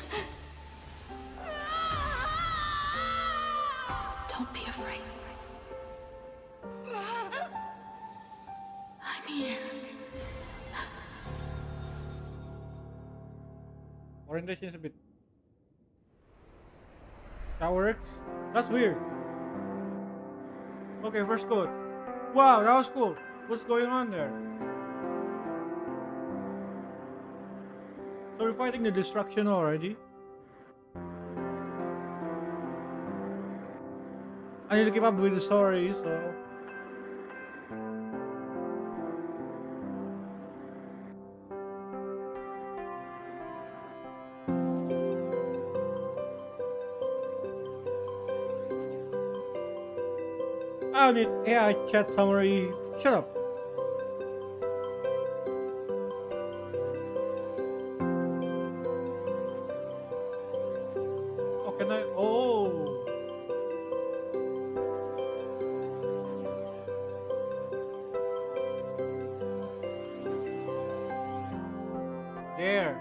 Don't be afraid. I'm here. Orientation is a bit. That works? That's weird. Okay, first code. Wow, that was cool. What's going on there? So we're fighting the destruction already? I need to keep up with the story, so... I don't need AI chat summary. Shut up. Can I? Oh. There.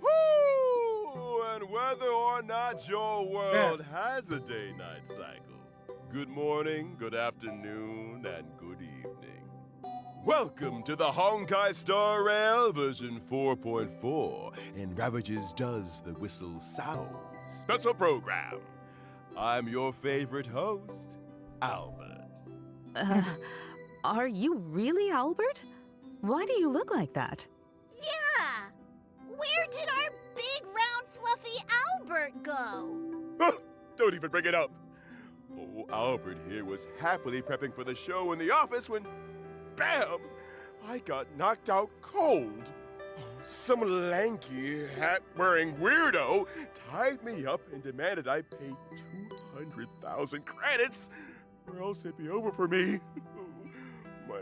Woo! And whether or not your world has a day-night cycle, good morning, good afternoon, and good evening. Welcome to the Honkai Star Rail version 4.4 and Ravages Does the Whistle Sound special program. I'm your favorite host, Albert. Are you really Albert? Why do you look like that? Yeah! Where did our big, round, fluffy Albert go? Don't even bring it up. Oh, Albert here was happily prepping for the show in the office when, bam, I got knocked out cold. Some lanky, hat-wearing weirdo tied me up and demanded I pay 200,000 credits, or else it'd be over for me. My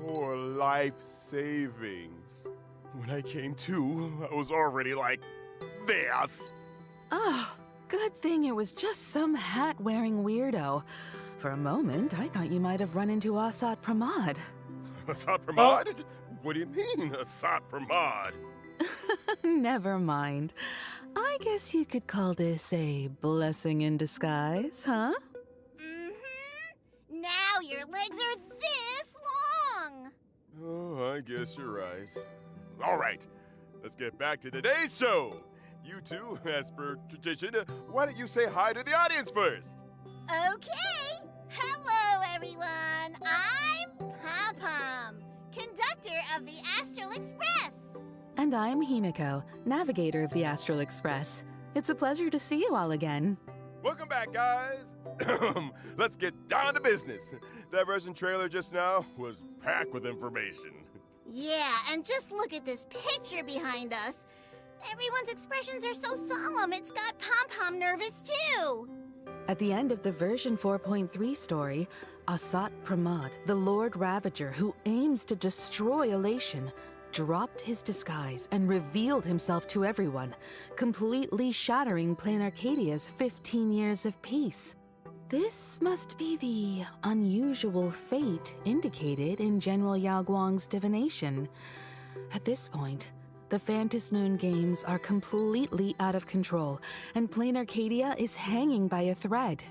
poor life savings. When I came to, I was already like this. Oh, good thing it was just some hat-wearing weirdo. For a moment, I thought you might have run into Asat Pramad. Asat Pramad? What do you mean, Asat Pramad? Never mind. I guess you could call this a blessing in disguise, huh? Mm-hmm. Now your legs are this long. Oh, I guess you're right. All right, let's get back to today's show. You two, as per tradition, why don't you say hi to the audience first? Okay. Hello, everyone. I'm Pom-Pom, conductor of the Astral Express. And I'm Himiko, navigator of the Astral Express. It's a pleasure to see you all again. Welcome back, guys. Let's get down to business. That version trailer just now was packed with information. Yeah, and just look at this picture behind us. Everyone's expressions are so solemn, it's got Pom-Pom nervous too. At the end of the version 4.3 story, Asat Pramad, the Lord Ravager who aims to destroy Elation, dropped his disguise and revealed himself to everyone, completely shattering Plain Arcadia's 15 years of peace. This must be the unusual fate indicated in General Yao Guang's divination. At this point, the Phantasm Moon games are completely out of control, and Plain Arcadia is hanging by a thread.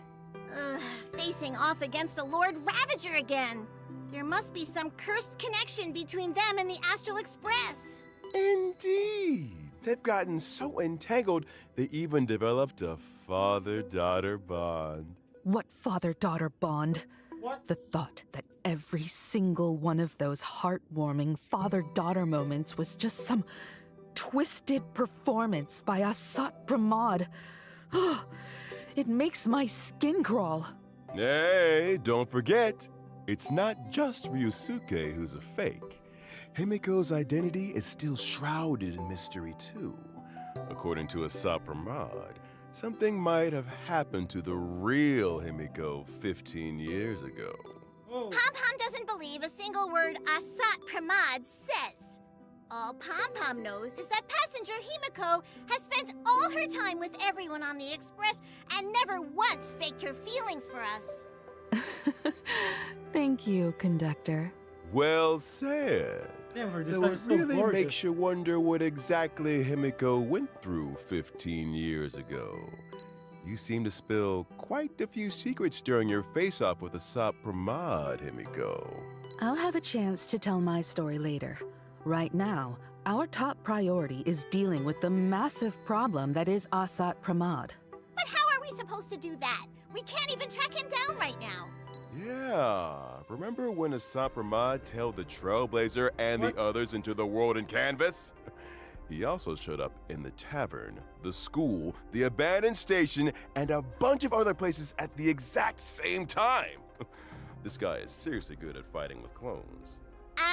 Facing off against the Lord Ravager again. There must be some cursed connection between them and the Astral Express. Indeed. They've gotten so entangled, they even developed a father-daughter bond. What father-daughter bond? What? The thought that every single one of those heartwarming father-daughter moments was just some twisted performance by Asat Pramad. It makes my skin crawl. Hey, don't forget, it's not just Ryusuke who's a fake. Himiko's identity is still shrouded in mystery too. According to Asat Pramad, something might have happened to the real Himiko 15 years ago. Pom-Pom doesn't believe a single word Asat Pramad says. All Pom-Pom knows is that passenger Himiko has spent all her time with everyone on the Express and never once faked her feelings for us. Thank you, conductor. Well said. Though it really makes you wonder what exactly Himiko went through 15 years ago. You seem to spill quite a few secrets during your face-off with Asat Pramad, Himiko. I'll have a chance to tell my story later. Right now, our top priority is dealing with the massive problem that is Asat Pramad. But how are we supposed to do that? We can't even track him down right now. Yeah, remember when Asat Pramad tailed the Trailblazer and the others into the world in canvas? He also showed up in the tavern, the school, the abandoned station, and a bunch of other places at the exact same time. This guy is seriously good at fighting with clones.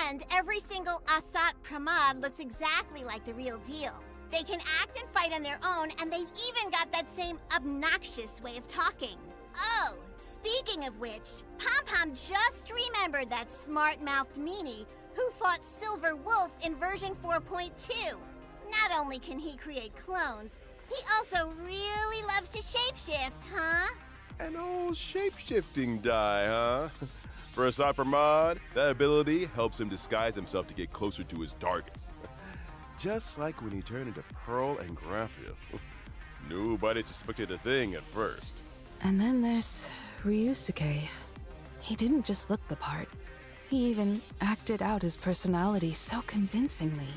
And every single Asat Pramad looks exactly like the real deal. They can act and fight on their own, and they've even got that same obnoxious way of talking. Oh, speaking of which, Pom-Pom just remembered that smart-mouthed meanie who fought Silver Wolf in version 4.2. Not only can he create clones, he also really loves to shapeshift, huh? An old shape-shifting die, huh? For a Sopper mod, that ability helps him disguise himself to get closer to his targets. Just like when he turned into Pearl and Graphia. Nobody suspected a thing at first. And then there's Ryusuke. He didn't just look the part. He even acted out his personality so convincingly.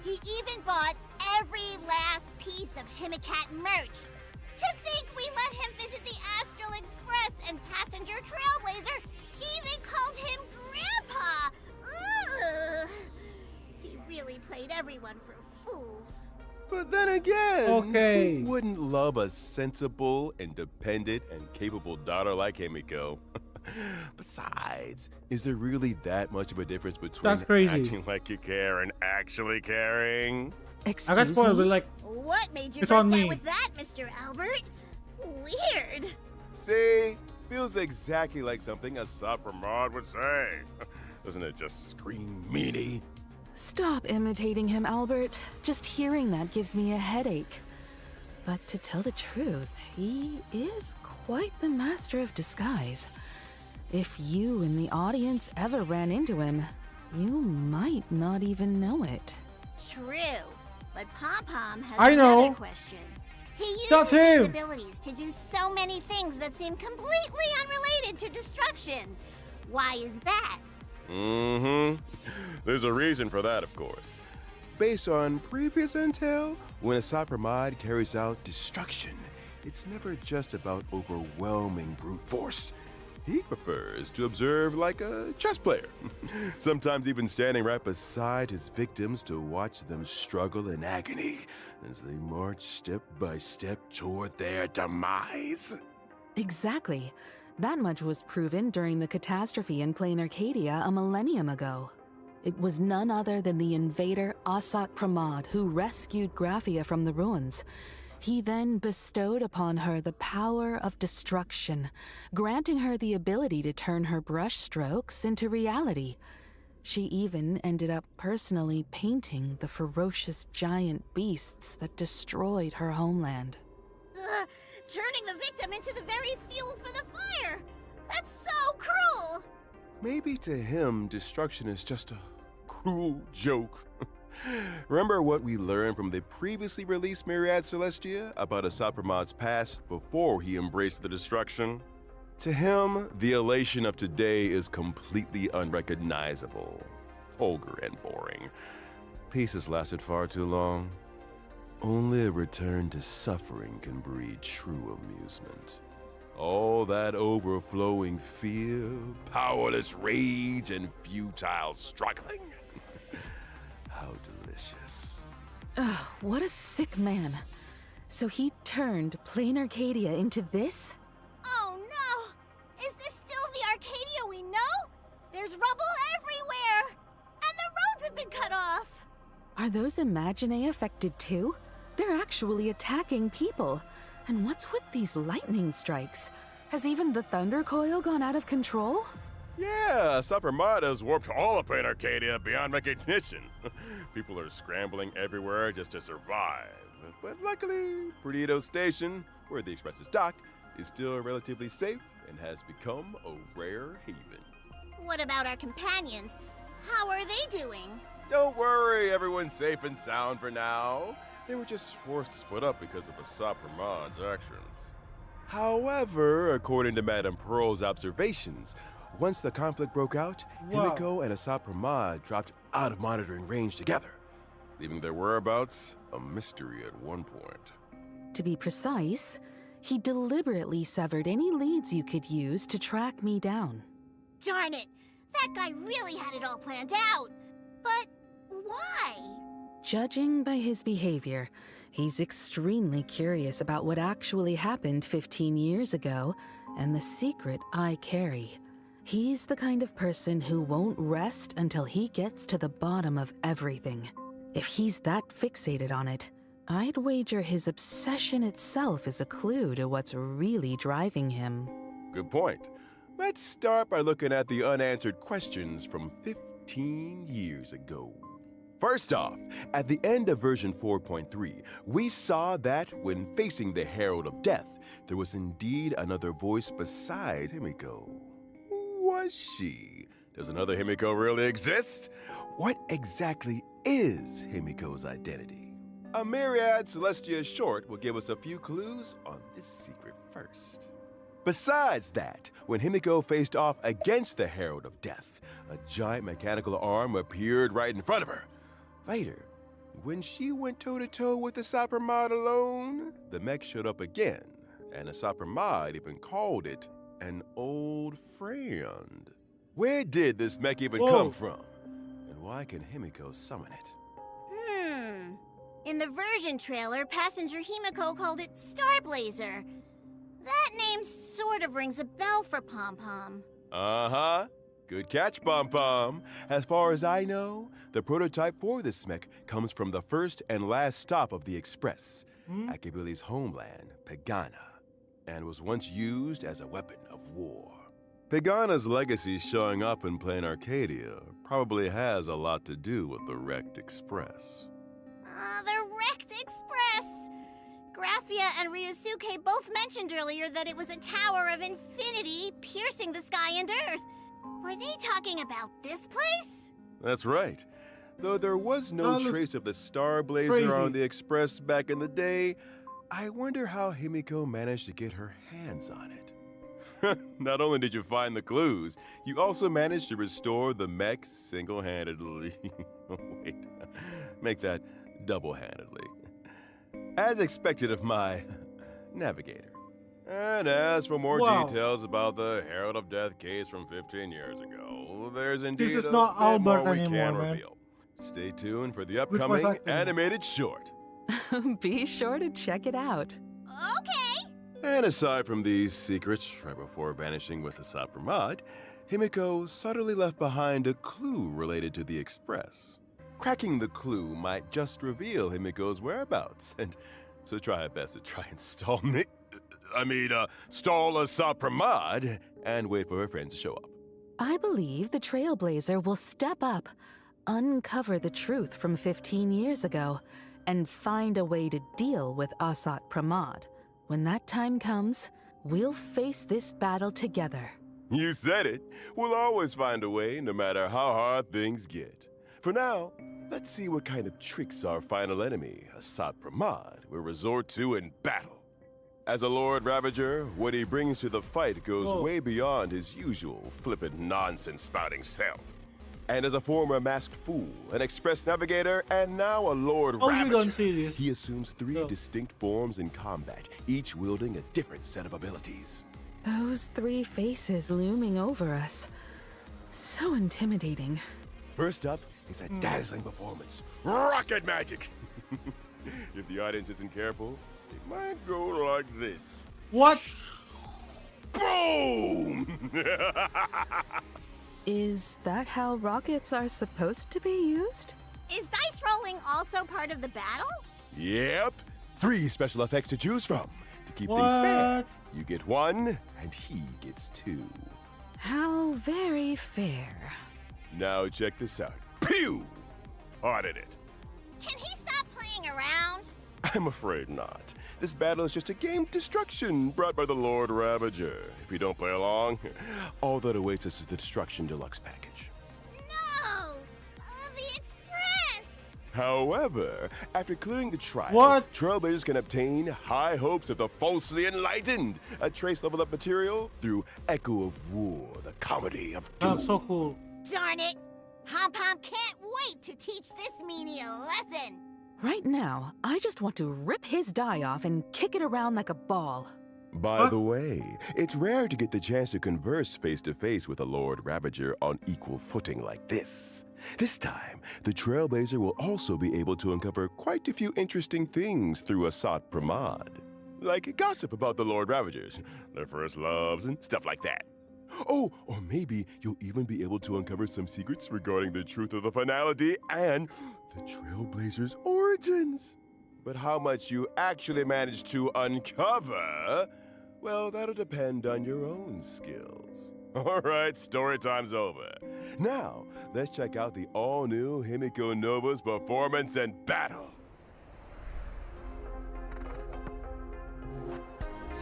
He even bought every last piece of Himicat merch. To think we let him visit the Astral Express and Passenger Trailblazer even called him Grandpa! Ugh! He really played everyone for fools. But then again, Okay. who wouldn't love a sensible, independent, and capable daughter like Himiko? Besides, is there really that much of a difference between That's crazy. acting like you care and actually caring? I got spoiled, but like, What made you It's bust on out me. with that, Mr. Albert? Weird. See? Feels exactly like something a Sopper mod would say. Doesn't it just scream meanie? Stop imitating him, Albert. Just hearing that gives me a headache. But to tell the truth, he is quite the master of disguise. If you in the audience ever ran into him, you might not even know it. True. But Pom-Pom has I know. another question. He uses That's his him. abilities to do so many things that seem completely unrelated to destruction. Why is that? Mm-hmm. There's a reason for that, of course. Based on previous intel, when a Sopper mod carries out destruction, it's never just about overwhelming brute force. He prefers to observe like a chess player, sometimes even standing right beside his victims to watch them struggle in agony as they march step by step toward their demise. Exactly. That much was proven during the catastrophe in Plain Arcadia a millennium ago. It was none other than the invader Asat Pramod who rescued Graphia from the ruins. He then bestowed upon her the power of destruction, granting her the ability to turn her brushstrokes into reality. She even ended up personally painting the ferocious giant beasts that destroyed her homeland. Turning the victim into the very fuel for the fire! That's so cruel! Maybe to him, destruction is just a cruel joke. Remember what we learned from the previously released Myriad Celestia about Asat Pramod's past before he embraced the destruction? To him, the elation of today is completely unrecognizable, vulgar and boring. Peace has lasted far too long. Only a return to suffering can breed true amusement. All that overflowing fear, powerless rage, and futile struggling. How delicious. Ugh, what a sick man. So he turned Plain Arcadia into this? Oh no! Is this still the Arcadia we know? There's rubble everywhere! And the roads have been cut off! Are those Imaginae affected too? They're actually attacking people. And what's with these lightning strikes? Has even the Thunder Coil gone out of control? Yeah, Sopper mod has warped all of Plain Arcadia beyond recognition. People are scrambling everywhere just to survive. But luckily, Perdido Station, where the Express is docked, is still relatively safe and has become a rare haven. What about our companions? How are they doing? Don't worry, everyone's safe and sound for now. They were just forced to split up because of Asat Pramod's actions. However, according to Madame Pearl's observations, once the conflict broke out, Wow. Himiko and Asat Pramod dropped out of monitoring range together, leaving their whereabouts a mystery at one point. To be precise, he deliberately severed any leads you could use to track me down. Darn it! That guy really had it all planned out! But why? Judging by his behavior, he's extremely curious about what actually happened 15 years ago and the secret I carry. He's the kind of person who won't rest until he gets to the bottom of everything. If he's that fixated on it, I'd wager his obsession itself is a clue to what's really driving him. Good point. Let's start by looking at the unanswered questions from 15 15 years ago. First off, at the end of version 4.3, we saw that when facing the Herald of Death, there was indeed another voice beside Himiko. Was she? Does another Himiko really exist? What exactly is Himiko's identity? A myriad Celestia short will give us a few clues on this secret first. Besides that, when Himiko faced off against the Herald of Death, a giant mechanical arm appeared right in front of her. Later, when she went toe-to-toe with the Sapramod alone, the mech showed up again, and the Sapramod even called it an old friend. Where did this mech even come from? And why can Himiko summon it? In the version trailer, Passenger Himiko called it Starblazer. That name sort of rings a bell for Pom Pom. Uh-huh. Good catch, Pom Pom. As far as I know, the prototype for this mech comes from the first and last stop of the Express, Akabili's homeland, Pagana, and was once used as a weapon of war. Pagana's legacy showing up in plain Arcadia probably has a lot to do with the wrecked Express. The wrecked Express! Graphia and Ryusuke both mentioned earlier that it was a tower of infinity piercing the sky and earth. Were they talking about this place? That's right. Though there was no trace of the Starblazer on the Express back in the day, I wonder how Himiko managed to get her hands on it. Not only did you find the clues, you also managed to restore the mech single-handedly. Wait, make that double-handedly. As expected of my navigator. And as for more details about the Herald of Death case from 15 years ago, there's indeed This is not Albert anymore, man. reveal. Stay tuned for the upcoming animated short. Be sure to check it out. Okay. And aside from these secrets, right before vanishing with the Sapramod, Himiko subtly left behind a clue related to the Express. Cracking the clue might just reveal Himiko's whereabouts, and so try our best to try and stall a Sapramod and wait for her friends to show up. I believe the Trailblazer will step up, uncover the truth from 15 years ago, and find a way to deal with Asat Pramod. When that time comes, we'll face this battle together. You said it. We'll always find a way, no matter how hard things get. For now, let's see what kind of tricks our final enemy, Asat Pramod, will resort to in battle. As a Lord Ravager, what he brings to the fight goes way beyond his usual flippant nonsense-spouting self. And as a former masked fool, an express navigator, and now a Lord Ravager, you don't see this. He assumes three distinct forms in combat, each wielding a different set of abilities. Those three faces looming over us. So intimidating. First up is a dazzling performance. Rocket magic! If the audience isn't careful, it might go like this. What? Boom! Is that how rockets are supposed to be used? Is dice rolling also part of the battle? Yep. 3 special effects to choose from. To keep things fair, you get 1, and he gets 2. How very fair. Now check this out. Pew! Hearted it. Can he stop playing around? I'm afraid not. This battle is just a game of destruction brought by the Lord Ravager. If you don't play along, all that awaits us is the Destruction Deluxe package. No! The Express! However, after clearing the trial, Trailblazers can obtain High Hopes of the Falsely Enlightened, a trace level up material through Echo of War, the comedy of doom. That's so cool. Darn it! Pom Pom can't wait to teach this meanie a lesson! Right now, I just want to rip his die off and kick it around like a ball. By the way, it's rare to get the chance to converse face-to-face with a Lord Ravager on equal footing like this. This time, the Trailblazer will also be able to uncover quite a few interesting things through Asat Pramod. Like gossip about the Lord Ravagers, their first loves, and stuff like that. Oh, or maybe you'll even be able to uncover some secrets regarding the truth of the finality and the Trailblazer's origins. But how much you actually manage to uncover, well, that'll depend on your own skills. All right, story time's over. Now, let's check out the all-new Himiko Nova's performance and battle.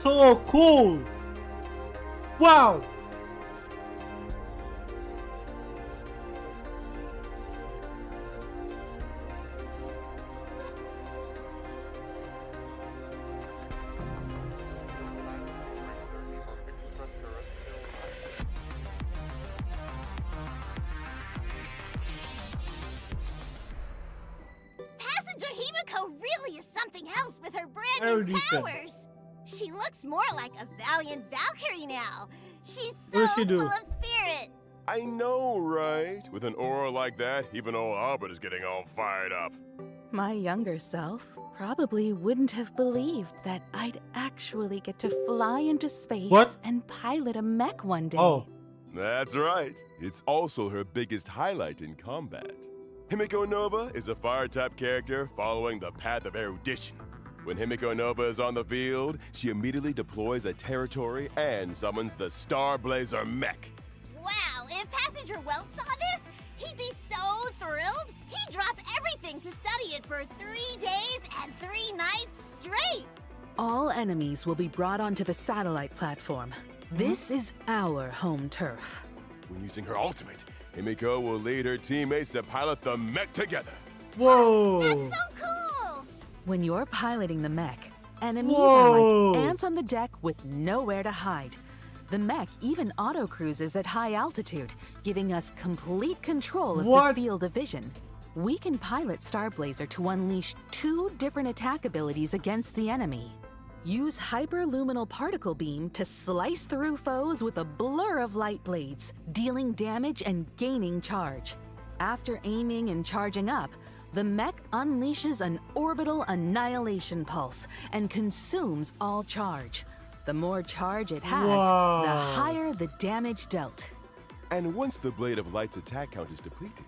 So cool! Wow! Passenger Himiko really is something else with her brand Very new decent. powers. She looks more like a valiant Valkyrie now. She's What so does she do? full of spirit. I know, right? With an aura like that, even old Albert is getting all fired up. My younger self probably wouldn't have believed that I'd actually get to fly into space What? and pilot a mech one day. Oh. That's right. It's also her biggest highlight in combat. Himiko Nova is a fire-type character following the path of erudition. When Himiko Nova is on the field, she immediately deploys a territory and summons the Star Blazer mech. Wow, if Passenger Welt saw this, he'd be so thrilled. He'd drop everything to study it for 3 days and 3 nights straight. All enemies will be brought onto the satellite platform. This is our home turf. When using her ultimate, Himiko will lead her teammates to pilot the mech together. Whoa! That's so cool! When you're piloting the mech, enemies Whoa. are like ants on the deck with nowhere to hide. The mech even auto-cruises at high altitude, giving us complete control of What? the field of vision. We can pilot Starblazer to unleash 2 different attack abilities against the enemy. Use hyperluminal particle beam to slice through foes with a blur of light blades, dealing damage and gaining charge. After aiming and charging up, the mech unleashes an orbital annihilation pulse and consumes all charge. The more charge it has, Wow. the higher the damage dealt. And once the Blade of Light's attack count is depleted,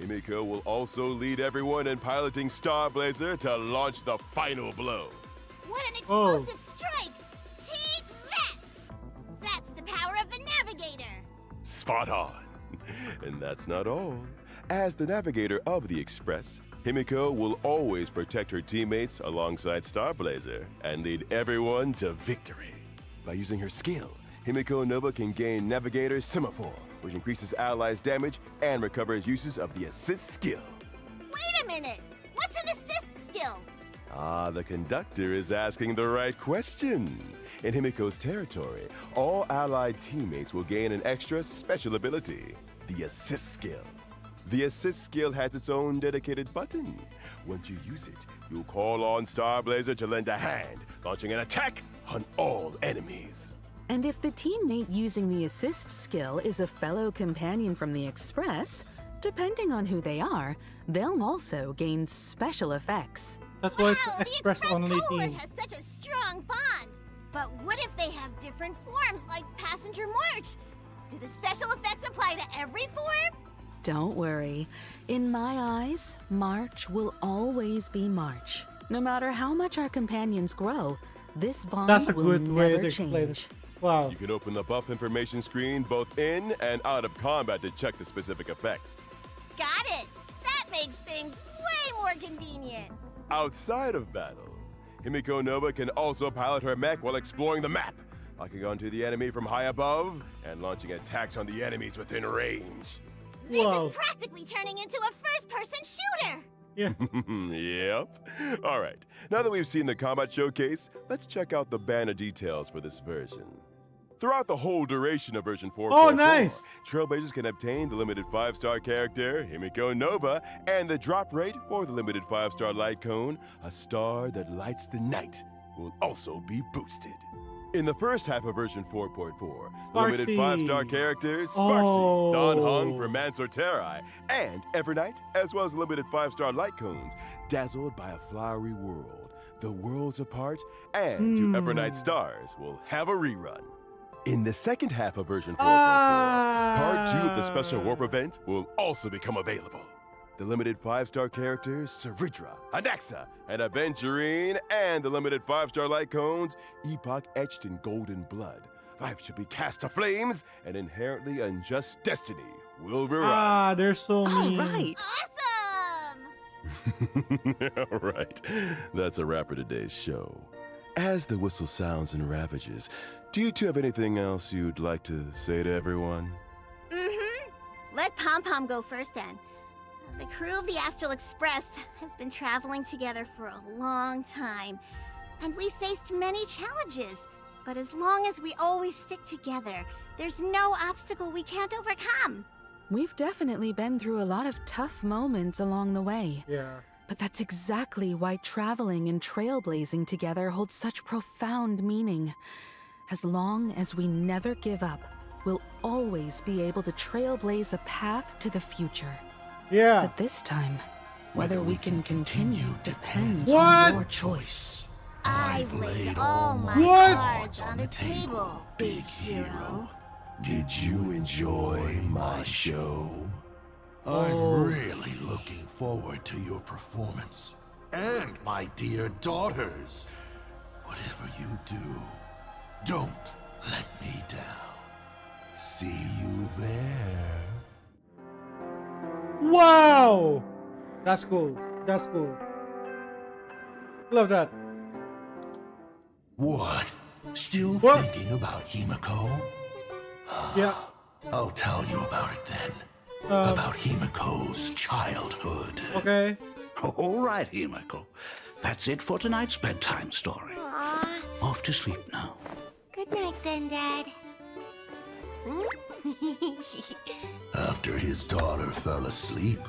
Himiko will also lead everyone in piloting Starblazer to launch the final blow. What an Oh. explosive strike! Take that! That's the power of the Navigator! Spot on. And that's not all. As the navigator of the Express, Himiko will always protect her teammates alongside Starblazer and lead everyone to victory. By using her skill, Himiko Nova can gain Navigator Semaphore, which increases allies' damage and recovers uses of the assist skill. Wait a minute! What's an assist skill? Ah, the conductor is asking the right question. In Himiko's territory, all allied teammates will gain an extra special ability, the assist skill. The assist skill has its own dedicated button. Once you use it, you'll call on Starblazer to lend a hand, launching an attack on all enemies. And if the teammate using the assist skill is a fellow companion from the Express, depending on who they are, they'll also gain special effects. That's why it's Wow, Express the Express only cohort team. has such a strong bond. But what if they have different forms, like Passenger March? Do the special effects apply to every form? Don't worry. In my eyes, March will always be March. No matter how much our companions grow, this bond That's a will good way never to explain change. it. Wow. You can open the buff information screen both in and out of combat to check the specific effects. Got it! That makes things way more convenient. Outside of battle, Himiko Nova can also pilot her mech while exploring the map, locking onto the enemy from high above and launching attacks on the enemies within range. This Whoa. is practically turning into a first-person shooter! Yeah. Yep. All right. Now that we've seen the combat showcase, let's check out the banner details for this version. Throughout the whole duration of version 4.4, Oh, nice. Trailblazers can obtain the limited 5-star character, Himiko Nova, and the drop rate for the limited 5-star light cone, a star that lights the night, will also be boosted. In the first half of version 4.4, the limited Sparksy. 5-star characters, Sparksy, Oh. Don Hung, Permancer Terrai, and Evernight, as well as limited 5-star light cones, dazzled by a flowery world, the worlds apart, and to Evernight stars will have a rerun. In the second half of version 4.4, part 2 of the special warp event will also become available. The limited 5-star characters, Ceridra, Anaxa, and Aventurine, and the limited 5-star light cones, Epoch etched in golden blood, life should be cast to flames, and inherently unjust destiny will rerise. Ah, they're so mean. All right. Awesome! All right, that's a wrap for today's show. As the whistle sounds and ravages, do you two have anything else you'd like to say to everyone? Let Pom Pom go first then. The crew of the Astral Express has been traveling together for a long time, and we faced many challenges. But as long as we always stick together, there's no obstacle we can't overcome. We've definitely been through a lot of tough moments along the way. Yeah. But that's exactly why traveling and trailblazing together holds such profound meaning. As long as we never give up, we'll always be able to trailblaze a path to the future. Yeah. But this time, whether we can continue depends What? on your choice. I've laid all my cards on the table, big hero. Did you enjoy my show? Oh. I'm really looking forward to your performance. And my dear daughters, whatever you do, don't let me down. See you there. Wow! That's cool. That's cool. Love that. What? Still What? thinking about Himiko? Yeah. I'll tell you about it then. About Himiko's childhood. Okay. All right, Himiko. That's it for tonight's bedtime story. Aw, Off to sleep now. good night then, Dad. After his daughter fell asleep,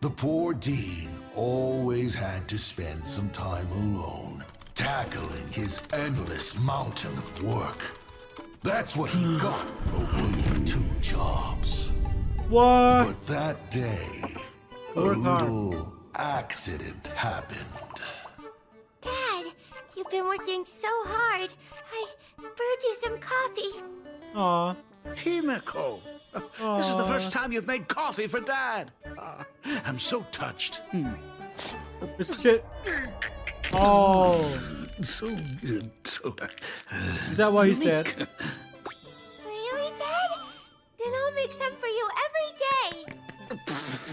the poor Dean always had to spend some time alone, tackling his endless mountain of work. That's what he got for working 2 jobs. What? But that day, a Work hard. little accident happened. Dad, you've been working so hard. I brewed you some coffee. Aw. Himiko! This is the first time you've made coffee for Dad. I'm so touched. This shit. Oh. So good. So, Is that what he said? Really, Dad? Then I'll make some for you every day.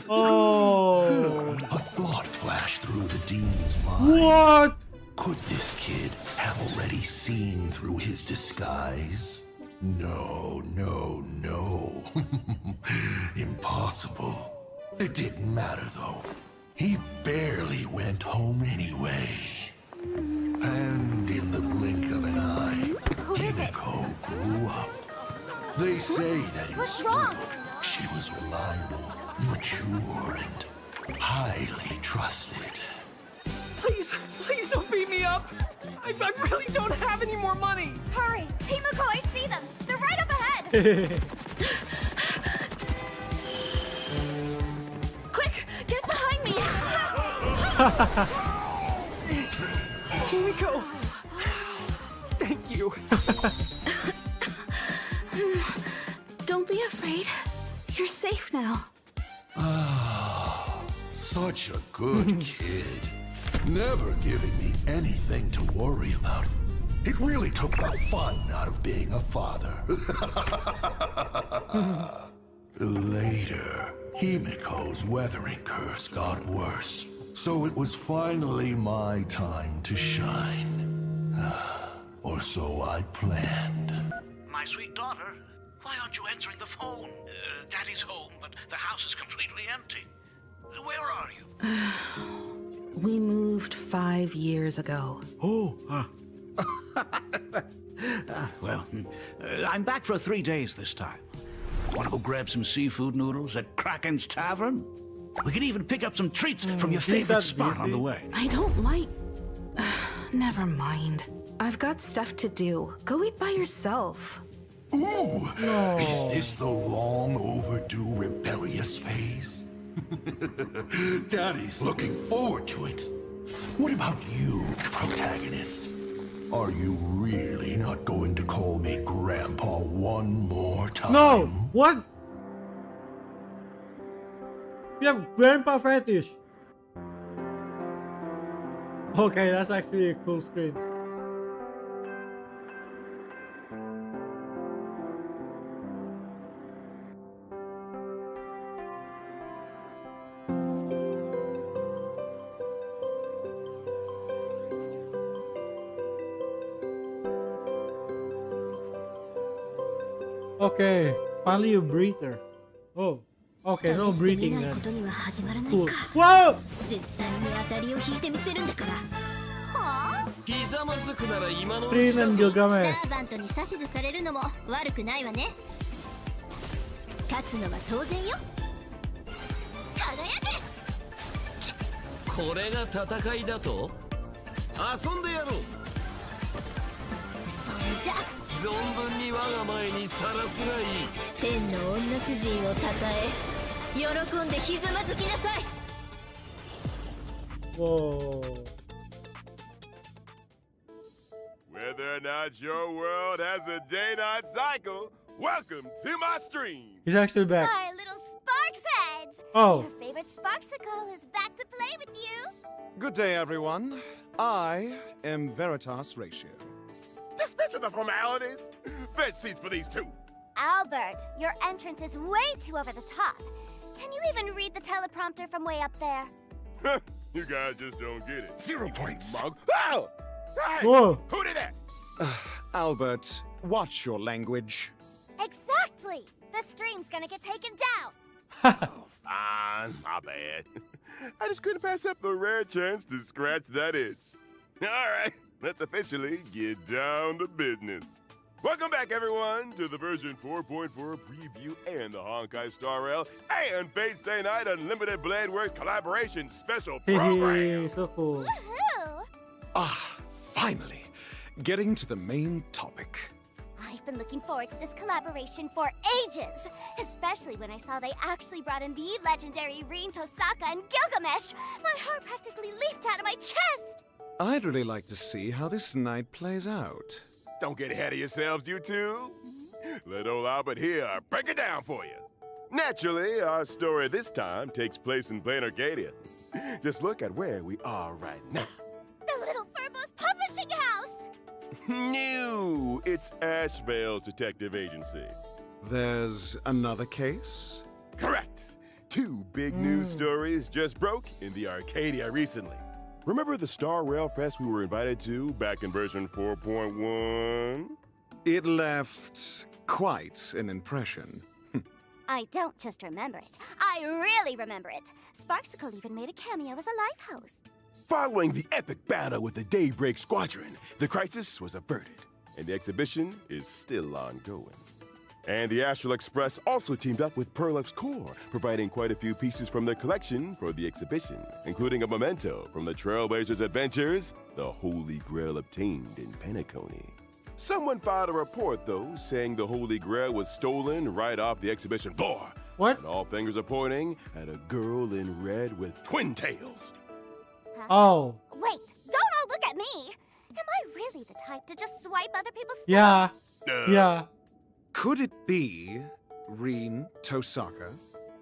Oh. A thought flashed through the Dean's mind. What? Could this kid have already seen through his disguise? No, no, no. Impossible. It didn't matter, though. He barely went home anyway. And in the blink of an eye, Himiko grew up. They say that in What's school, wrong? she was reliable, mature, and highly trusted. Please don't beat me up. I really don't have any more money. Hurry! Himiko, I see them! They're right up ahead! Quick, get behind me! Himiko! Thank you. Don't be afraid. You're safe now. Ah, such a good kid. Never giving me anything to worry about. It really took the fun out of being a father. Later, Himiko's weathering curse got worse. So it was finally my time to shine. Or so I planned. my sweet daughter, why aren't you answering the phone? Daddy's home, but the house is completely empty. Where are you? We moved 5 years ago. Oh, well, I'm back for 3 days this time. Want to go grab some seafood noodles at Kraken's Tavern? We can even pick up some treats from your favorite spot on the way. I don't like... Never mind. I've got stuff to do. Go eat by yourself. Ooh! Is this the long overdue rebellious phase? Daddy's looking forward to it. What about you, protagonist? Are you really not going to call me Grandpa one more time? No! What? You have grandpa fetish. Okay, that's actually a cool screen. Okay, finally a breather. Oh, okay, no breathing then. Cool. Whoa! 絶対に当たりを引いてみせるんだから。はあ？ひざまずくなら今のう Tree ちだ and ぞ。 Gilgamesh. サーバントに指図されるのも悪くないわね。勝つのは当然よ。輝け！これが戦いだと？遊んでやろう。それじゃ存分に我が前にさらすがいい。天の女主人をたたえ、喜んでひざまずきなさい。 Whoa. Whether or not your world has a day-night cycle, welcome to my stream. He's actually back. My little Sparks heads! Oh. Your favorite Sparksicle is back to play with you! Good day, everyone. I am Veritas Ratio. Dispense with the formalities. Bench seats for these two. Albert, your entrance is way too over the top. Can you even read the teleprompter from way up there? You guys just don't get it. 0 points. Mug. Oh! Hey! Whoa. Who did that? Albert, watch your language. Exactly! The stream's gonna get taken down! Fine, my bad. I just couldn't pass up the rare chance to scratch that itch. All right, let's officially get down to business. Welcome back, everyone, to the version 4.4 preview and the Honkai Star Rail and Fate Stay Night Unlimited Blade Works collaboration special program. So cool. Woohoo! Ah, finally. Getting to the main topic. I've been looking forward to this collaboration for ages, especially when I saw they actually brought in the legendary Rin Tosaka and Gilgamesh. My heart practically leaped out of my chest! I'd really like to see how this night plays out. Don't get ahead of yourselves, you two. Let old Albert here break it down for you. Naturally, our story this time takes place in plain Arcadia. Just look at where we are right now. The Little Furbo's publishing house! No, it's Ashvale's detective agency. There's another case? Correct. Two big news stories just broke in the Arcadia recently. Remember the Star Rail Fest we were invited to back in version 4.1? It left quite an impression. I don't just remember it. I really remember it. Sparksicle even made a cameo as a live host. Following the epic battle with the Daybreak Squadron, the crisis was averted, and the exhibition is still ongoing. And the Astral Express also teamed up with Perlux Core, providing quite a few pieces from their collection for the exhibition, including a memento from the Trailblazers' adventures, the Holy Grail obtained in Penacony. Someone filed a report, though, saying the Holy Grail was stolen right off the exhibition floor. What? And all fingers are pointing at a girl in red with twin tails. Huh? Oh. Wait, don't all look at me! Am I really the type to just swipe other people's stuff? Yeah. Yeah. Could it be Rin Tosaka?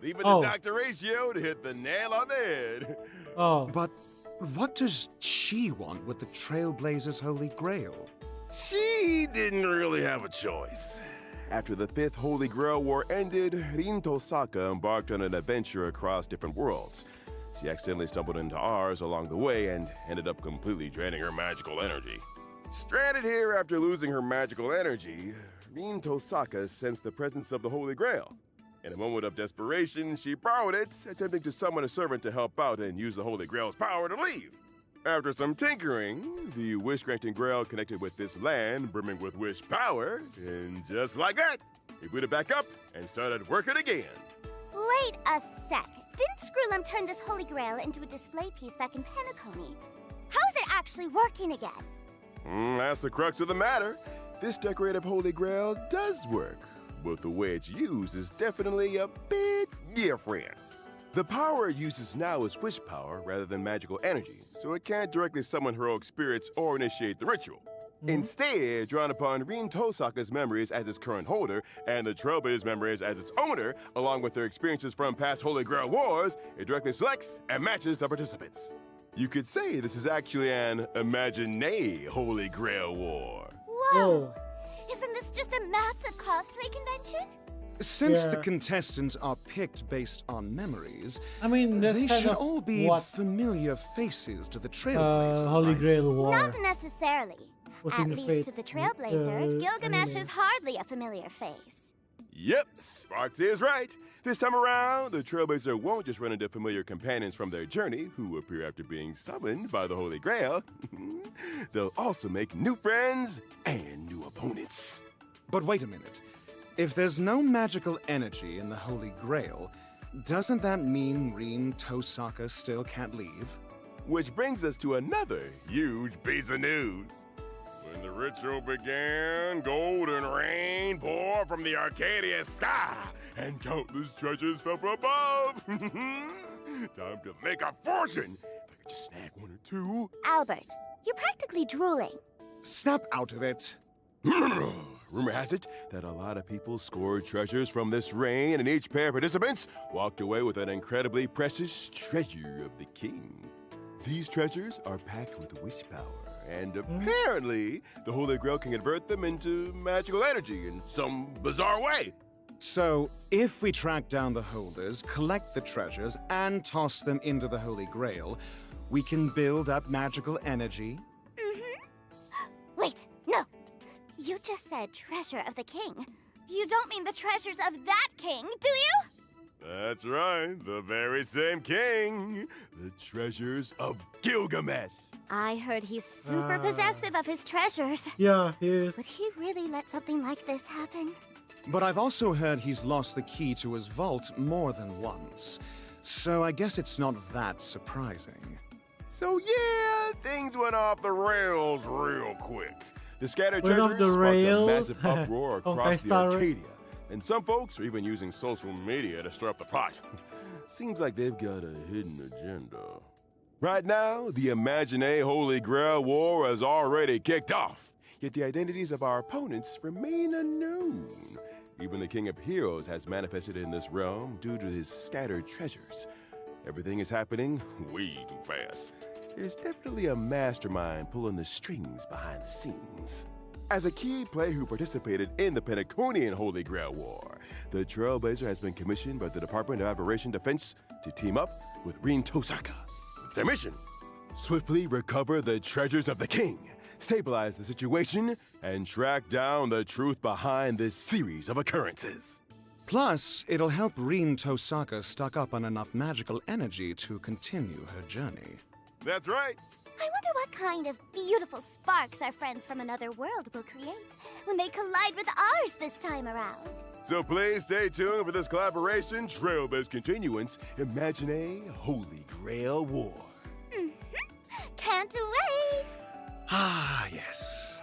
Even the Dr. Ratio to hit the nail on the head. Oh. But what does she want with the Trailblazers' Holy Grail? She didn't really have a choice. After the 5th Holy Grail War ended, Rin Tosaka embarked on an adventure across different worlds. She accidentally stumbled into ours along the way and ended up completely draining her magical energy. Stranded here after losing her magical energy, Rin Tosaka sensed the presence of the Holy Grail. In a moment of desperation, she borrowed it, attempting to summon a servant to help out and use the Holy Grail's power to leave. After some tinkering, the wish-granting Grail connected with this land brimming with wish power, and just like that, he booted back up and started working again. Wait a sec. Didn't Screwlum turn this Holy Grail into a display piece back in Penacony? How is it actually working again? That's the crux of the matter. This decorative Holy Grail does work, but the way it's used is definitely a bit different. The power it uses now is wish power rather than magical energy, so it can't directly summon heroic spirits or initiate the ritual. Instead, drawing upon Rin Tosaka's memories as its current holder and the Trailblazers' memories as its owner, along with their experiences from past Holy Grail wars, it directly selects and matches the participants. You could say this is actually an Imagine Holy Grail War. Whoa! Isn't this just a massive cosplay convention? Since the contestants are picked based on memories, I mean, they kind should of all be what familiar faces to the Trailblazers. Holy right? Grail War. Not necessarily. Was At in the least Fate, to the Trailblazer, Gilgamesh anime. is hardly a familiar face. Yep, Sparks is right. This time around, the Trailblazer won't just run into familiar companions from their journey who appear after being summoned by the Holy Grail. They'll also make new friends and new opponents. But wait a minute. If there's no magical energy in the Holy Grail, doesn't that mean Rin Tosaka still can't leave? Which brings us to another huge piece of news. When the ritual began, golden rain poured from the Arcadia sky, and countless treasures fell from above. Time to make a fortune. If I could just snag one or two. Albert, you're practically drooling. Snap out of it. Rumor has it that a lot of people scored treasures from this rain, and each pair of participants walked away with an incredibly precious treasure of the king. These treasures are packed with wish power, and apparently the Holy Grail can convert them into magical energy in some bizarre way. So, if we track down the holders, collect the treasures, and toss them into the Holy Grail, we can build up magical energy? Wait, no. You just said treasure of the king. You don't mean the treasures of that king, do you? That's right, the very same king. The treasures of Gilgamesh. I heard he's super possessive of his treasures. Yeah, he is. Would he really let something like this happen? But I've also heard he's lost the key to his vault more than once. So I guess it's not that surprising. So yeah, things went off the rails real quick. The scattered Went off treasures the sparked a rails? massive uproar across Okay, the sorry. Arcadia. And some folks are even using social media to stir up the pot. Seems like they've got a hidden agenda. Right now, the Imagine Holy Grail War has already kicked off, yet the identities of our opponents remain unknown. Even the King of Heroes has manifested in this realm due to his scattered treasures. Everything is happening way too fast. There's definitely a mastermind pulling the strings behind the scenes. As a key player who participated in the Pentaconian Holy Grail War, the Trailblazer has been commissioned by the Department of Aberration Defense to team up with Rin Tosaka. Their mission: swiftly recover the treasures of the king, stabilize the situation, and track down the truth behind this series of occurrences. Plus, it'll help Rin Tosaka stock up on enough magical energy to continue her journey. That's right. I wonder what kind of beautiful sparks our friends from another world will create when they collide with ours this time around. So please stay tuned for this collaboration, Trailblazer Continuance, Imagine Holy Grail War. Can't wait! Ah, yes.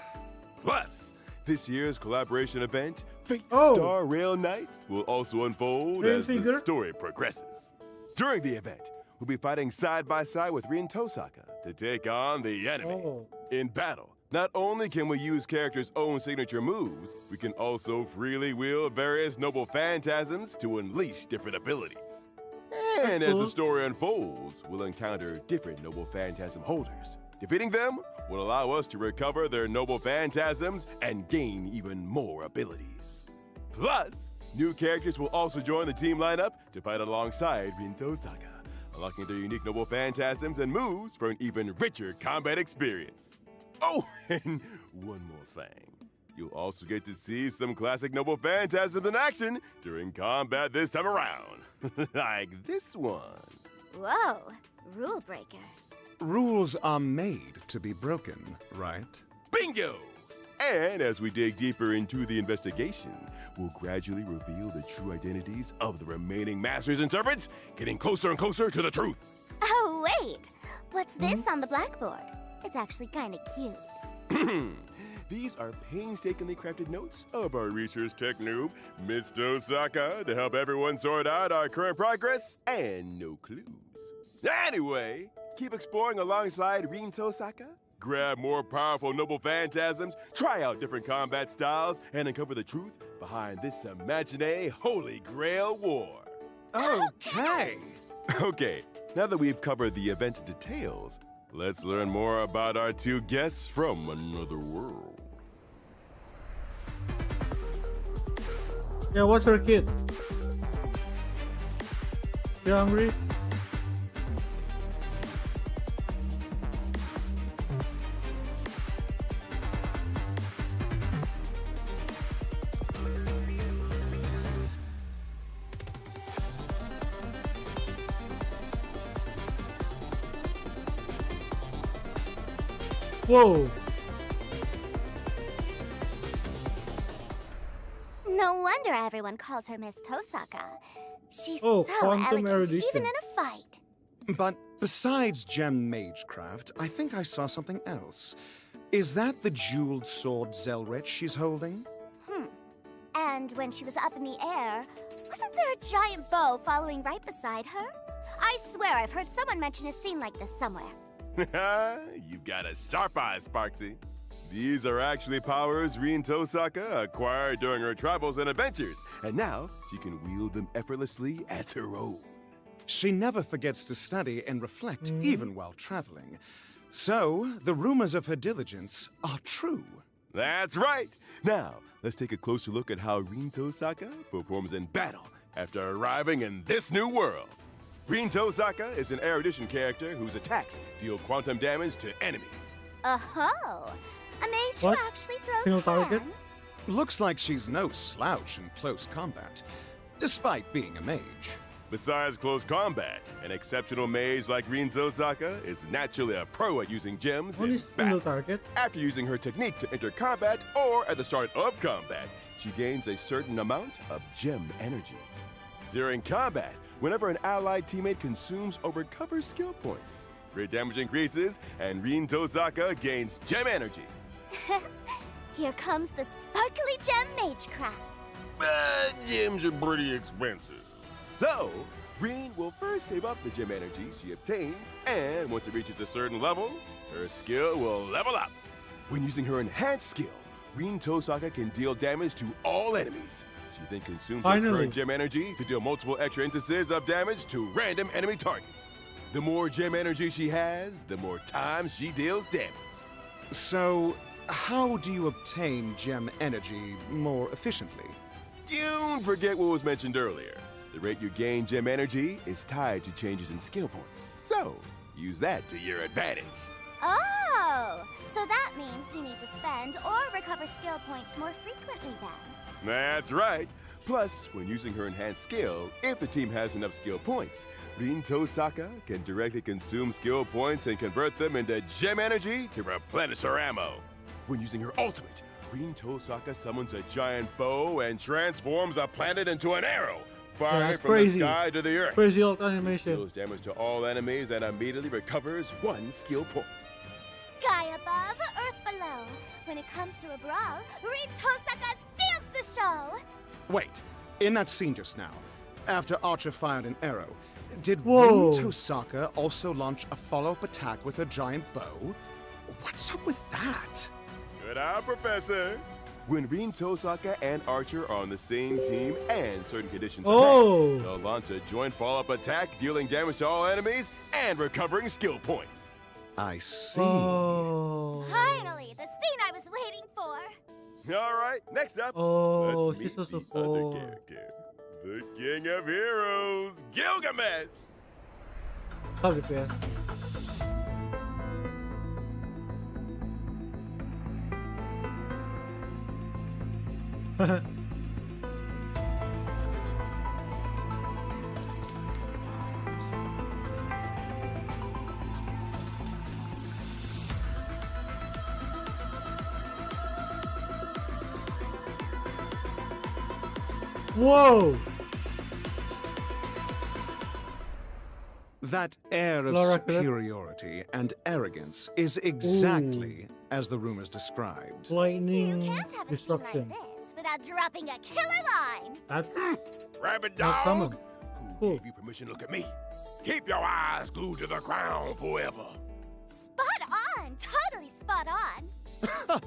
Plus, this year's collaboration event, Fate Oh. Star Rail Night, will also unfold Green as the figure? story progresses. During the event, we'll be fighting side by side with Rin Tosaka to take on the enemy. Oh. In battle, not only can we use characters' own signature moves, we can also freely wield various noble phantasms to unleash different abilities. And as cool. the story unfolds, we'll encounter different noble phantasm holders. Defeating them will allow us to recover their noble phantasms and gain even more abilities. Plus, new characters will also join the team lineup to fight alongside Rin Tosaka, unlocking their unique noble phantasms and moves for an even richer combat experience. Oh, and one more thing. You'll also get to see some classic noble phantasms in action during combat this time around. Like this one. Whoa, rule breaker. Rules are made to be broken, right? Bingo! And as we dig deeper into the investigation, we'll gradually reveal the true identities of the remaining Masters and Servants, getting closer and closer to the truth. Oh, wait. What's this on the blackboard? It's actually kind of cute. These are painstakingly crafted notes of our research tech noob, Miss Tosaka, to help everyone sort out our current progress and no clues. Anyway, keep exploring alongside Rin Tosaka, grab more powerful noble phantasms, try out different combat styles, and uncover the truth behind this Imagine Holy Grail War. Okay. Okay, now that we've covered the event details, let's learn more about our two guests from another world. Yeah, what's her kid? You hungry? Whoa! No wonder everyone calls her Miss Tosaka. She's Oh, so quantum elegant, erudition. even in a fight. But besides gem magecraft, I think I saw something else. Is that the jeweled sword Zelrich she's holding? And when she was up in the air, wasn't there a giant bow following right beside her? I swear I've heard someone mention a scene like this somewhere. You've got a sharp eye, Sparksy. These are actually powers Rin Tosaka acquired during her travels and adventures, and now she can wield them effortlessly as her own. She never forgets to study and reflect, even while traveling. So, the rumors of her diligence are true. That's right! Now, let's take a closer look at how Rin Tosaka performs in battle after arriving in this new world. Rin Tosaka is an erudition character whose attacks deal quantum damage to enemies. Oh, a mage who What? actually throws Single target? hands? Looks like she's no slouch in close combat, despite being a mage. Besides close combat, an exceptional mage like Rin Tosaka is naturally a pro at using gems Only in single battle. target. After using her technique to enter combat or at the start of combat, she gains a certain amount of gem energy. During combat, whenever an allied teammate consumes or recovers skill points, crit damage increases and Rin Tosaka gains gem energy. Here comes the sparkly gem magecraft. But gems are pretty expensive. So, Rin will first save up the gem energy she obtains, and once it reaches a certain level, her skill will level up. When using her enhanced skill, Rin Tosaka can deal damage to all enemies. She then consumes her Finally. current gem energy to deal multiple extra instances of damage to random enemy targets. The more gem energy she has, the more times she deals damage. So, how do you obtain gem energy more efficiently? Don't forget what was mentioned earlier. The rate you gain gem energy is tied to changes in skill points. So, use that to your advantage. Oh, so that means we need to spend or recover skill points more frequently then. That's right. Plus, when using her enhanced skill, if the team has enough skill points, Rin Tosaka can directly consume skill points and convert them into gem energy to replenish her ammo. When using her ultimate, Rin Tosaka summons a giant bow and transforms a planet into an arrow, firing that's from crazy. the sky to the earth. Crazy ult She animation. deals damage to all enemies and immediately recovers one skill point. Sky above, earth below. When it comes to a brawl, Rin Tosaka steals the show. Wait, in that scene just now, after Archer fired an arrow, did Whoa. Rin Tosaka also launch a follow-up attack with her giant bow? What's up with that? Good eye, Professor. When Rin Tosaka and Archer are on the same team and certain conditions are Oh. met, they'll launch a joint follow-up attack, dealing damage to all enemies and recovering skill points. I see. Oh. Finally, the scene I was waiting for. All right, next up, Oh, let's she's meet so the other cool. character, the King of Heroes, Gilgamesh. Sabi ko yan. Whoa! That air of Laura, correct? superiority and arrogance is exactly as the rumors described. Lightning Can't have a scene like destruction. this without dropping a killer line. That's Rabbit Not common. dog, who gave you permission to look at me? Keep your eyes glued to the ground forever. Spot on, totally spot on.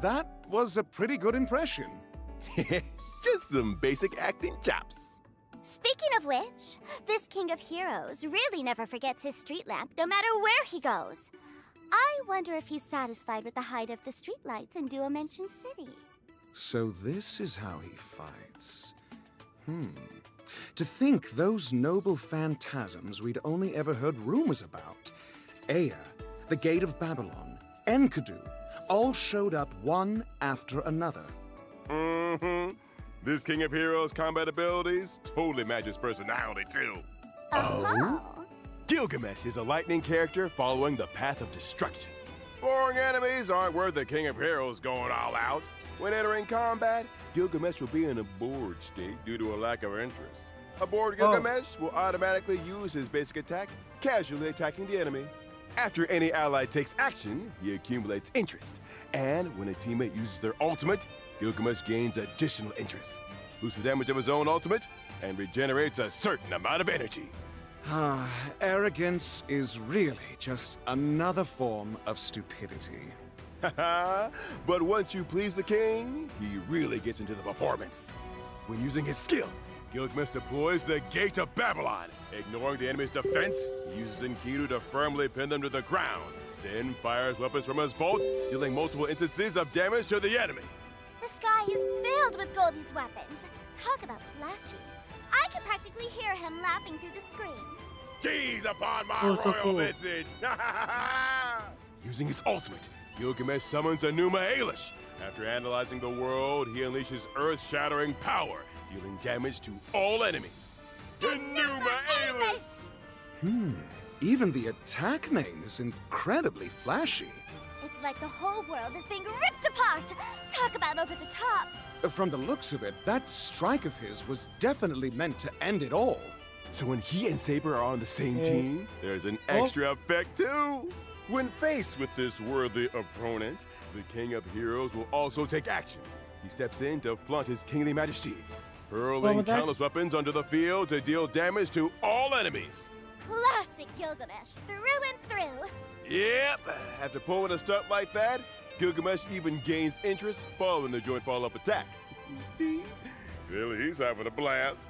That was a pretty good impression. Just some basic acting chops. Speaking of which, this King of Heroes really never forgets his street lamp, no matter where he goes. I wonder if he's satisfied with the height of the streetlights in Duo-Mention City. So this is how he fights. To think those noble phantasms we'd only ever heard rumors about, Ea, the Gate of Babylon, Enkidu, all showed up one after another. Mm-hmm. This King of Heroes' combat abilities totally match his personality, too. Oh? Gilgamesh is a lightning character following the path of destruction. Boring enemies aren't worth the King of Heroes going all out. When entering combat, Gilgamesh will be in a bored state due to a lack of interest. A bored Gilgamesh will automatically use his basic attack, casually attacking the enemy. After any ally takes action, he accumulates interest. And when a teammate uses their ultimate, Gilgamesh gains additional interest, boosts the damage of his own ultimate, and regenerates a certain amount of energy. Arrogance is really just another form of stupidity. But once you please the king, he really gets into the performance. When using his skill, Gilgamesh deploys the Gate of Babylon. Ignoring the enemy's defense, he uses Enkidu to firmly pin them to the ground, then fires weapons from his vault, dealing multiple instances of damage to the enemy. The sky is filled with Goldie's weapons. Talk about flashy. I can practically hear him laughing through the screen. Seize upon my royal message! Using his ultimate, Gilgamesh summons Enuma Elish. After analyzing the world, he unleashes earth-shattering power, dealing damage to all enemies. Enuma Elish! Even the attack name is incredibly flashy. It's like the whole world is being ripped apart. Talk about over the top. From the looks of it, that strike of his was definitely meant to end it all. So when he and Saber are on the same team, there's an extra effect too. When faced with this worthy opponent, the King of Heroes will also take action. He steps in to flaunt his kingly majesty, hurling countless weapons onto the field to deal damage to all enemies. Classic Gilgamesh, through and through. Yep, after pulling a stunt like that, Gilgamesh even gains interest following the joint follow-up attack. You see? Clearly he's having a blast.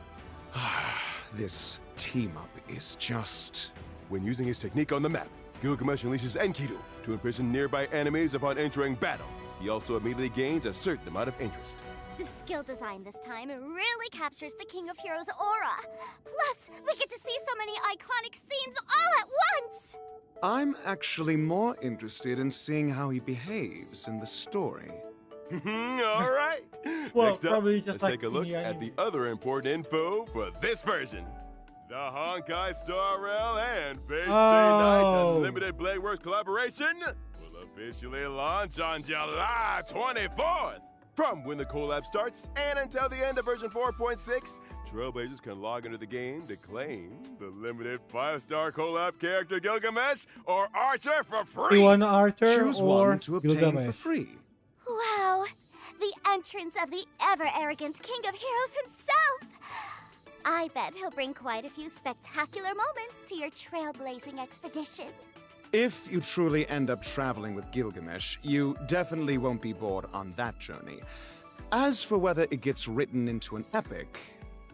This team-up is just... When using his technique on the map, Gilgamesh unleashes Enkidu to imprison nearby enemies upon entering battle. He also immediately gains a certain amount of interest. The skill design this time really captures the King of Heroes aura. Plus, we get to see so many iconic scenes all at once! I'm actually more interested in seeing how he behaves in the story. All right. Well, Next up, probably just let's like take a look at the other important info for this version. The Honkai Star Rail and Fate Stay Night Unlimited Blade Works collaboration will officially launch on July 24th. From when the collab starts and until the end of version 4.6, Trailblazers can log into the game to claim the limited 5-star collab character Gilgamesh or Archer for free. You want Archer Choose or one to obtain Gilgamesh? for free. Wow, the entrance of the ever-arrogant King of Heroes himself! I bet he'll bring quite a few spectacular moments to your trailblazing expedition. If you truly end up traveling with Gilgamesh, you definitely won't be bored on that journey. As for whether it gets written into an epic,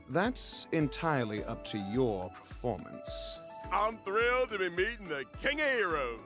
that's entirely up to your performance. I'm thrilled to be meeting the King of Heroes.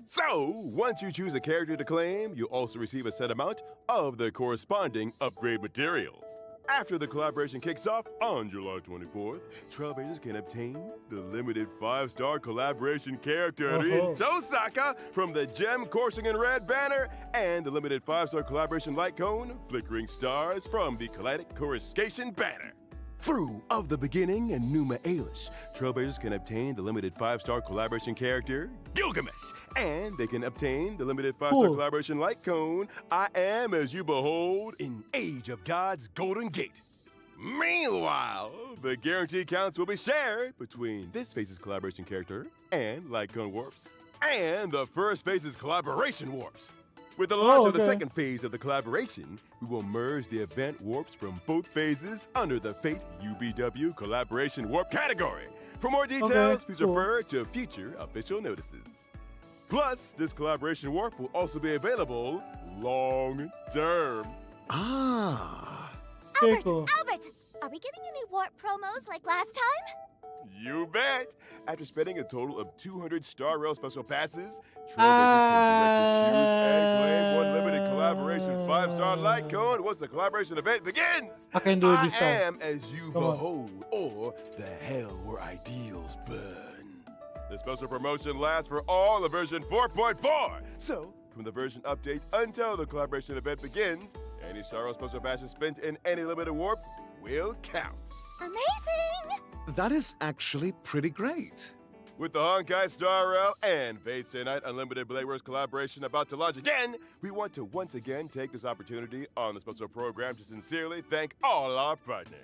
So, once you choose a character to claim, you also receive a set amount of the corresponding upgrade materials. After the collaboration kicks off on July 24th, Trailblazers can obtain the limited 5-star collaboration character Rin Tosaka from the Gem Coursing in Red banner and the limited 5-star collaboration light cone Flickering Stars from the Kaleidic Coruscation banner. Through Of the Beginning and Enuma Elish, Trailblazers can obtain the limited 5-star collaboration character Gilgamesh, and they can obtain the limited 5-star collaboration light cone I Am As You Behold in Age of God's Golden Gate. Meanwhile, the guarantee counts will be shared between this phase's collaboration character and light cone warps, and the first phase's collaboration warps. With the launch of the second phase of the collaboration, we will merge the event warps from both phases under the Fate UBW Collaboration Warp category. For more details, please refer to future official notices. Plus, this collaboration warp will also be available long-term. Albert, are we getting any warp promos like last time? You bet! After spending a total of 200 Star Rail special passes, Trailblazers can directly choose and claim one limited collaboration 5-star light cone once the collaboration event begins. I can do it this time. I am as you behold, or the hell where ideals burn. The special promotion lasts for all of version 4.4. So, from the version update until the collaboration event begins, any Star Rail special passes spent in any limited warp will count. Amazing! That is actually pretty great. With the Honkai Star Rail and Fate Stay Night Unlimited Blade Wars collaboration about to launch again, we want to once again take this opportunity on the special program to sincerely thank all our partners.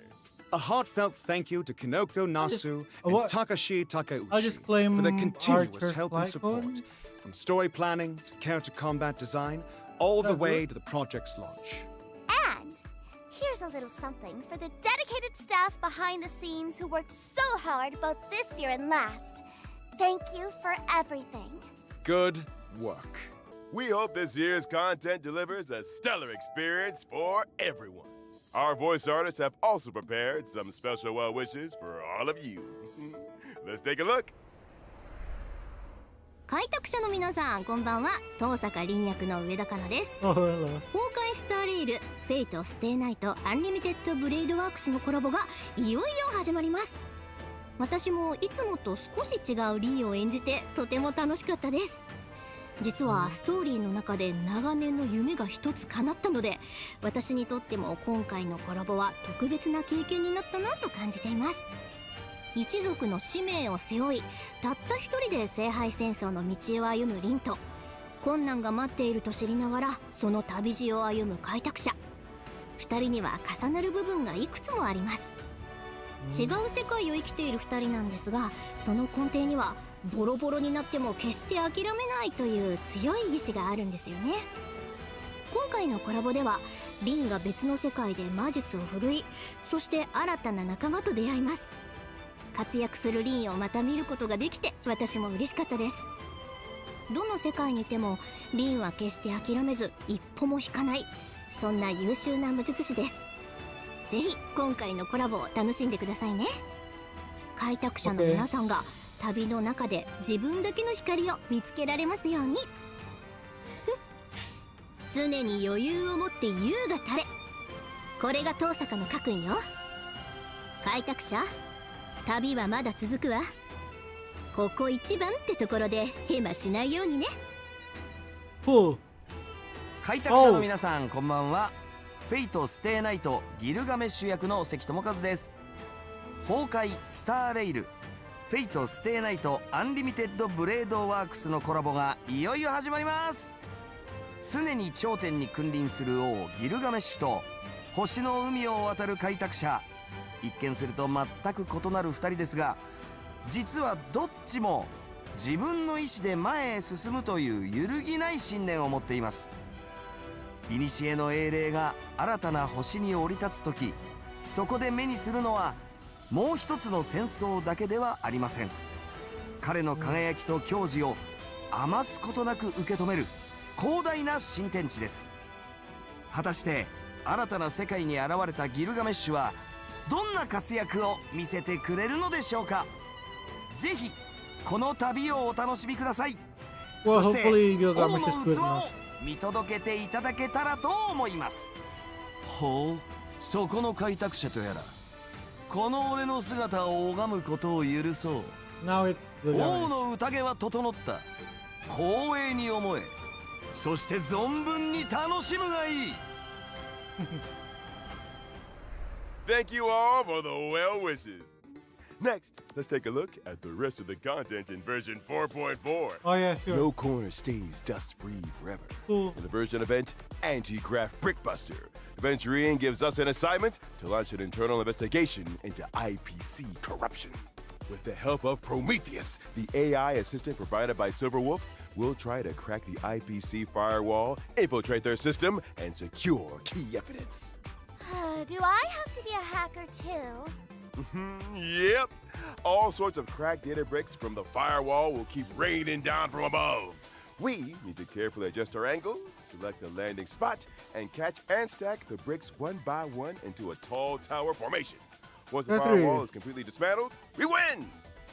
A heartfelt thank you to Kinoko Nasu and Takashi Takeuchi I'll just claim for their continuous Archer's help and support, Lycon. from story planning to character combat design, all the way to the project's launch. And here's a little something for the dedicated staff behind the scenes who worked so hard both this year and last. Thank you for everything. Good work. We hope this year's content delivers a stellar experience for everyone. Our voice artists have also prepared some special well wishes for all of you. Let's take a look. 開拓者の皆さんこんばんは。東坂凛役の上田香奈です。 Oh, hello. 崩壊スターレイル、フェイトステイナイト、アンリミテッドブレイドワークスのコラボがいよいよ始まります。私もいつもと少し違うリーを演じてとても楽しかったです。実はストーリーの中で長年の夢が一つ叶ったので、私にとっても今回のコラボは特別な経験になったなと感じています。一族の使命を背負い、たった一人で聖杯戦争の道を歩む凛と、困難が待っていると知りながらその旅路を歩む開拓者、二人には重なる部分がいくつもあります。違う世界を生きている二人なんですが、その根底にはボロボロになっても決して諦めないという強い意志があるんですよね。今回のコラボではリンが別の世界で魔術を振るい、そして新たな仲間と出会います。活躍するリンをまた見ることができて私も嬉しかったです。どの世界にいてもリンは決して諦めず一歩も引かない、そんな優秀な魔術師です。ぜひ今回のコラボを楽しんでくださいね。開拓者の皆さんが旅の中で自分だけの光を見つけられますように。常に余裕を持って優が垂れ、これが東坂の家訓よ。開拓者、旅はまだ続くわ。ここ一番ってところでヘマしないようにね。開拓者の皆さんこんばんは。フェイトステイナイトギルガメッシュ役の関智一です。崩壊スターレイル、フェイトステイナイトアンリミテッドブレードワークスのコラボがいよいよ始まります。常に頂点に君臨する王ギルガメッシュと星の海を渡る開拓者、一見すると全く異なる2人ですが、実はどっちも自分の意志で前へ進むという揺るぎない信念を持っています。古の英霊が新たな星に降り立つ時、そこで目にするのはもう一つの戦争だけではありません。彼の輝きと矜持を余すことなく受け止める広大な新天地です。果たして新たな世界に現れたギルガメッシュはどんな活躍を見せてくれるのでしょうか。ぜひこの旅をお楽しみください。そして王の器を見届けていただけたらと思います。ほう、そこの開拓者とやら、この俺の姿を拝むことを許そう。王の宴は整った。光栄に思え、そして存分に楽しむがいい。Thank you all for the well wishes. Next, let's take a look at the rest of the content in version 4.4. Oh yeah, sure. No corner stays dust-free forever. Cool. In the version event, Anti-Graft Brickbuster, Aventurian gives us an assignment to launch an internal investigation into IPC corruption. With the help of Prometheus, the AI assistant provided by Silverwolf, we'll try to crack the IPC firewall, infiltrate their system, and secure key evidence. Do I have to be a hacker too? Yep. All sorts of cracked data bricks from the firewall will keep raining down from above. We need to carefully adjust our angle, select a landing spot, and catch and stack the bricks one by one into a tall tower formation. Once the firewall is completely dismantled, we win!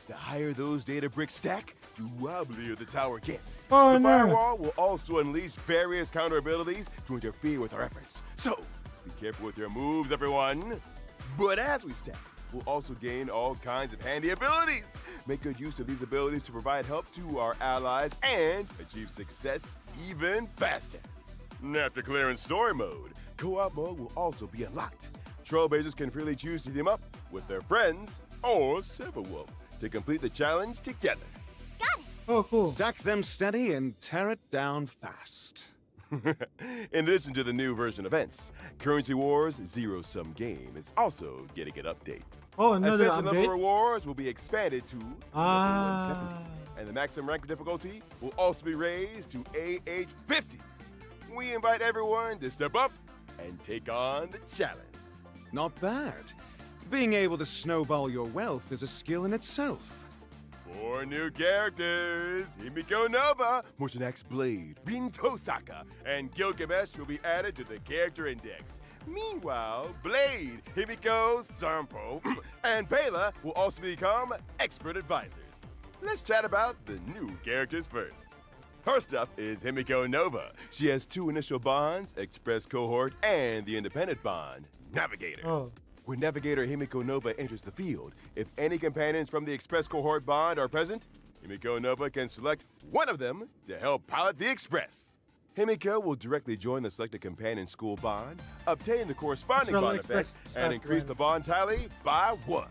The higher those data bricks stack, the wobblier the tower gets. The firewall will also unleash various counter abilities to interfere with our efforts. So, be careful with your moves, everyone. But as we stack, we'll also gain all kinds of handy abilities. Make good use of these abilities to provide help to our allies and achieve success even faster. After clearing story mode, co-op mode will also be unlocked. Trailblazers can freely choose to team up with their friends or Silverwolf to complete the challenge together. Oh, cool. Stack them steady and tear it down fast. In addition to the new version events, Currency Wars Zero Sum Game is also getting an update. Oh, another Ascension level update? rewards will be expanded to level 170, and the maximum rank difficulty will also be raised to AH 50. We invite everyone to step up and take on the challenge. Not bad. Being able to snowball your wealth is a skill in itself. 4 new characters: Himiko Nova, Motion Axe Blade, Rin Tosaka, and Gilgamesh will be added to the character index. Meanwhile, Blade, Himiko, Sampo, and Bela will also become expert advisors. Let's chat about the new characters first. First up is Himiko Nova. She has 2 initial bonds, Express Cohort and the Independent Bond, Navigator. Oh. When Navigator Himiko Nova enters the field, if any companions from the Express Cohort bond are present, Himiko Nova can select one of them to help pilot the Express. Himiko will directly join the selected companion school bond, obtain the corresponding bond effect, and increase the bond tally by 1.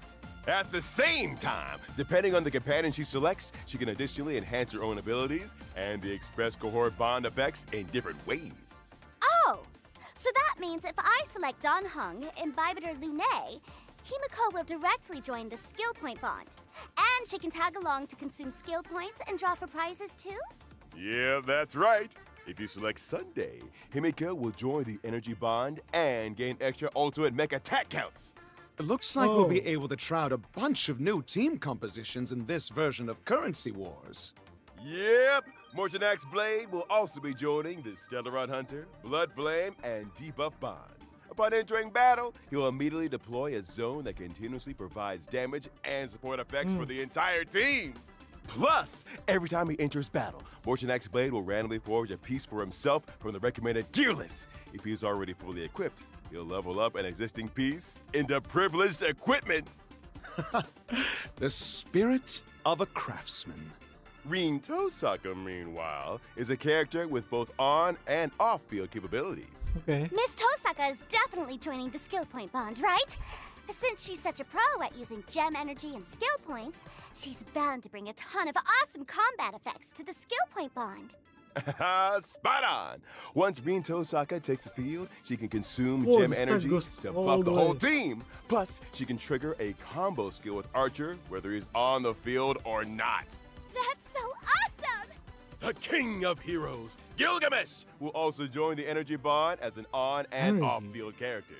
At the same time, depending on the companion she selects, she can additionally enhance her own abilities and the Express Cohort bond effects in different ways. Oh! So that means if I select Don Hung, Imbibitor Lune, Himiko will directly join the skill point bond. And she can tag along to consume skill points and draw for prizes too? Yeah, that's right. If you select Sunday, Himiko will join the energy bond and gain extra ultimate mech attack counts. It looks like we'll be able to try out a bunch of new team compositions in this version of Currency Wars. Yep, Morganax Blade will also be joining the Stellaron Hunter, Blood Flame, and Debuff bonds. Upon entering battle, he'll immediately deploy a zone that continuously provides damage and support effects for the entire team. Plus, every time he enters battle, Morganax Blade will randomly forge a piece for himself from the recommended gear list. If he is already fully equipped, he'll level up an existing piece into privileged equipment. The spirit of a craftsman. Rin Tosaka, meanwhile, is a character with both on and off-field capabilities. Okay. Miss Tosaka is definitely joining the skill point bond, right? Since she's such a pro at using gem energy and skill points, she's bound to bring a ton of awesome combat effects to the skill point bond. Spot on! Once Rin Tosaka takes the field, she can consume Whoa, gem this energy goes to all buff the the whole way. team. Plus, she can trigger a combo skill with Archer, whether he's on the field or not. That's so awesome! The King of Heroes, Gilgamesh, will also join the energy bond as an on and off-field character.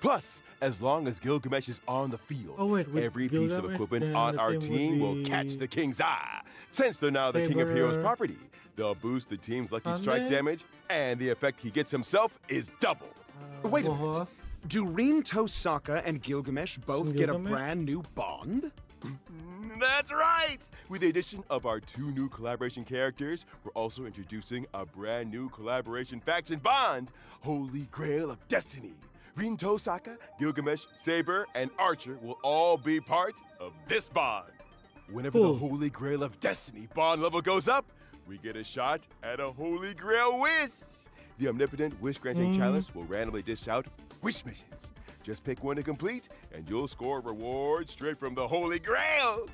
Plus, as long as Gilgamesh is on the field, with every piece of Gilgamesh, equipment then on the our team would team will be catch the King's eye. Since they're now the King of Heroes Saber, property, they'll boost the team's Lucky Strike Sunday? damage, and the effect he gets himself is double. Wait a minute. Do Rin Tosaka and Gilgamesh both get a Gilgamesh? brand new bond? That's right! With the addition of our 2 new collaboration characters, we're also introducing a brand new collaboration faction bond, Holy Grail of Destiny. Rin Tosaka, Gilgamesh, Saber, and Archer will all be part of this bond. Whenever the Holy Grail of Destiny bond level goes up, we get a shot at a Holy Grail wish. The omnipotent wish-granting chalice will randomly dish out wish missions. Just pick one to complete, and you'll score rewards straight from the Holy Grail.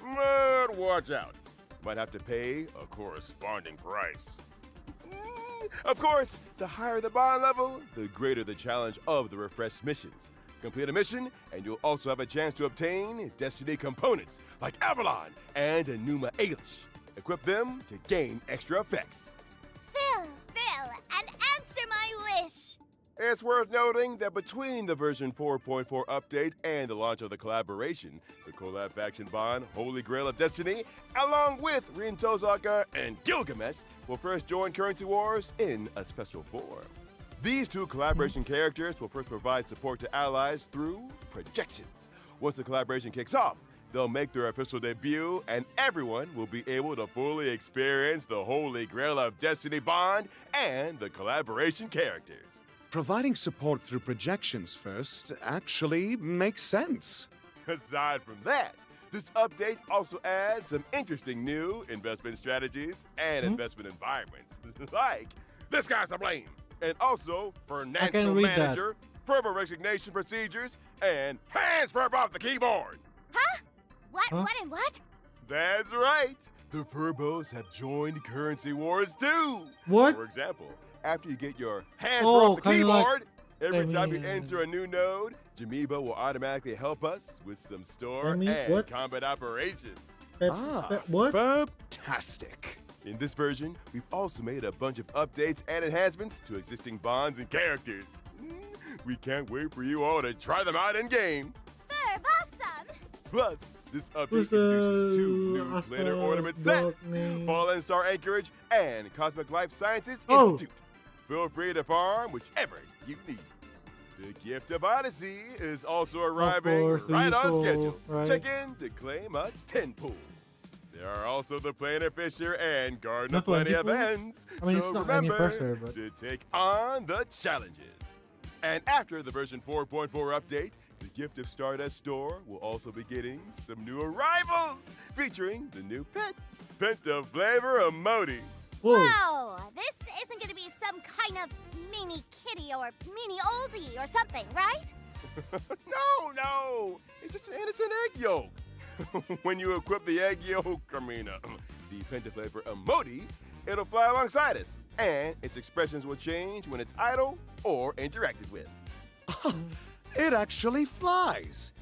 But watch out. Might have to pay a corresponding price. Of course, the higher the bond level, the greater the challenge of the refreshed missions. Complete a mission, and you'll also have a chance to obtain Destiny components like Avalon and Enuma Elish. Equip them to gain extra effects. Phil, and answer my wish! It's worth noting that between the version 4.4 update and the launch of the collaboration, the collab faction bond, Holy Grail of Destiny, along with Rin Tosaka and Gilgamesh, will first join Currency Wars in a special form. These 2 collaboration characters will first provide support to allies through projections. Once the collaboration kicks off, they'll make their official debut, and everyone will be able to fully experience the Holy Grail of Destiny bond and the collaboration characters. Providing support through projections first actually makes sense. Aside from that, this update also adds some interesting new investment strategies and investment environments, like this guy's to blame, and also financial read that. manager, verbal resignation procedures, and hands firm off the keyboard. Huh? What What and what? That's right. The Furbos have joined currency wars too. What? For example, after you get your hands Oh, off the kinda like- keyboard, every I time you mean- enter a new node, Jamiba will automatically help us with some store I mean, and what? combat operations. What? Fantastic. In this version, we've also made a bunch of updates and enhancements to existing bonds and characters. We can't wait for you all to try them out in game. Verb, awesome! Plus, this update Who's introduces 2 the new planar Astro ornament dog sets, name? Fallen Star Anchorage and Cosmic Life Sciences Oh. Institute. Feel free to farm whichever you need. The Gift of Odyssey is also arriving course, the right on usual, schedule. right? Check in to claim a 10 pool. There are also the Planet Fisher and Garden Not of Plenty 20 pools? events, I mean, so it's not any remember pressure, but- to take on the challenges. And after the version 4.4 update, the Gift of Stardust store will also be getting some new arrivals, featuring the new pet, Penta Flavor Emoji. Whoa, this isn't gonna be some kind of mini kitty or mini oldie or something, right? No, it's just an innocent egg yolk. When you equip the egg yolk, Carmina, the Penta Flavor Emoji, it'll fly alongside us, and its expressions will change when it's idle or interacted with. It actually flies.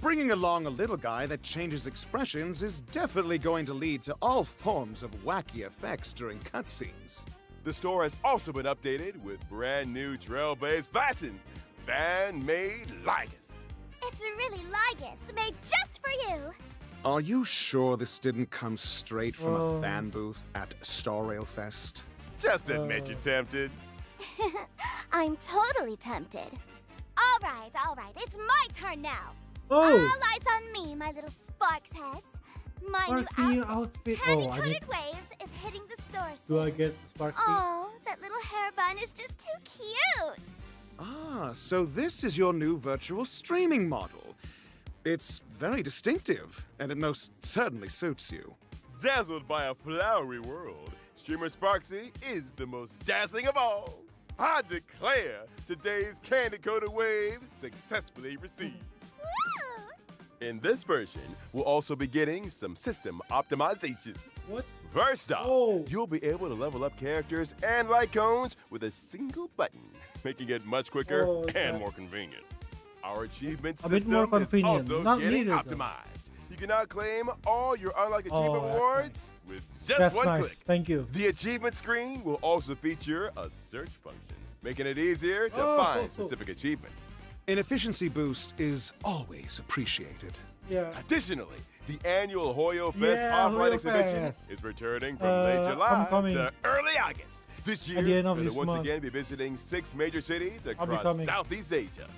Bringing along a little guy that changes expressions is definitely going to lead to all forms of wacky effects during cutscenes. The store has also been updated with brand new trail-based fashion, fan-made Ligas. It's really Ligus, made just for you. Are you sure this didn't come straight from Oh. a fan booth at Star Rail Fest? Just admit you're tempted. I'm totally tempted. All right, it's my turn now. Oh. All eyes on me, my little sparks heads. My Sparksy new new outfit, outfit. Honey Oh, I Coated need. Waves, is hitting the store Do I soon. get Sparksy? Oh, that little hair bun is just too cute. Ah, so this is your new virtual streaming model. It's very distinctive, and it most certainly suits you. Dazzled by a flowery world, streamer Sparksy is the most dazzling of all. I declare today's candy-coated waves successfully received. In this version, we'll also be getting some system optimizations. What? First off, you'll be able to level up characters and light cones with a single button, making it much quicker Oh, and that- more convenient. Our achievement A bit system more is convenient. also Not getting needed, though. optimized. You can now claim all your unlocked achievement Oh, that's rewards with just That's one nice. click. Thank you. The achievement screen will also feature a search function, making it easier to Oh, find cool. specific achievements. An efficiency boost is always appreciated. Yeah. Additionally, the annual Hoyo Fest Yeah, off-road Hoyo exhibition Fest. is returning from late July I'm to early August. This year, At the end of we'll this once month. again be visiting 6 major cities I'll be across coming. Southeast Asia.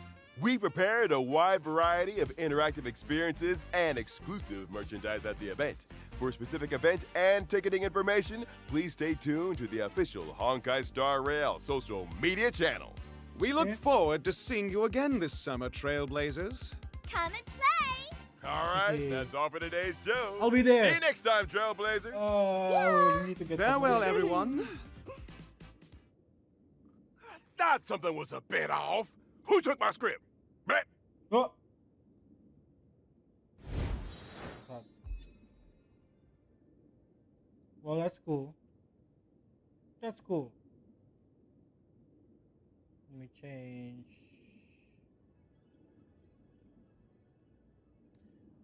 We prepared a wide variety of interactive experiences and exclusive merchandise at the event. For specific event and ticketing information, please stay tuned to the official Honkai Star Rail social media channels. We look forward to seeing you again this summer, Trailblazers. Come and play. All right, that's all for today's show. I'll be there. See you next time, Trailblazers. Oh, I really need to get Farewell, some- everyone. Thought something was a bit off. Who took my script? Bleh. Oh. Well, that's cool. That's cool. Let me change.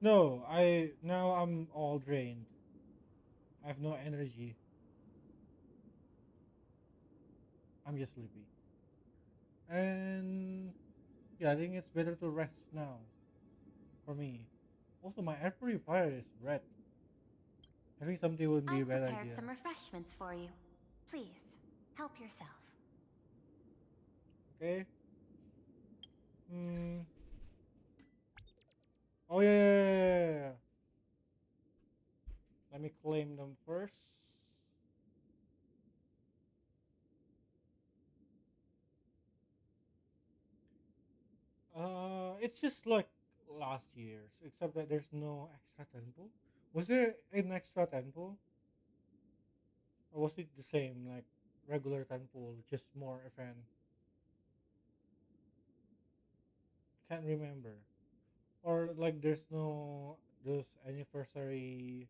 No, now I'm all drained. I have no energy. I'm just sleepy. And yeah, I think it's better to rest now. For me. Also, my air purifier is red. Having something would be a I've bad prepared idea. some refreshments for you. Please, help yourself. Okay. Oh yeah. Let me claim them first. It's just like last year's, except that there's no extra tempo. Was there an extra tempo? Or was it the same, like regular tempo, just more FN? Can't remember. Or like there's no those anniversary.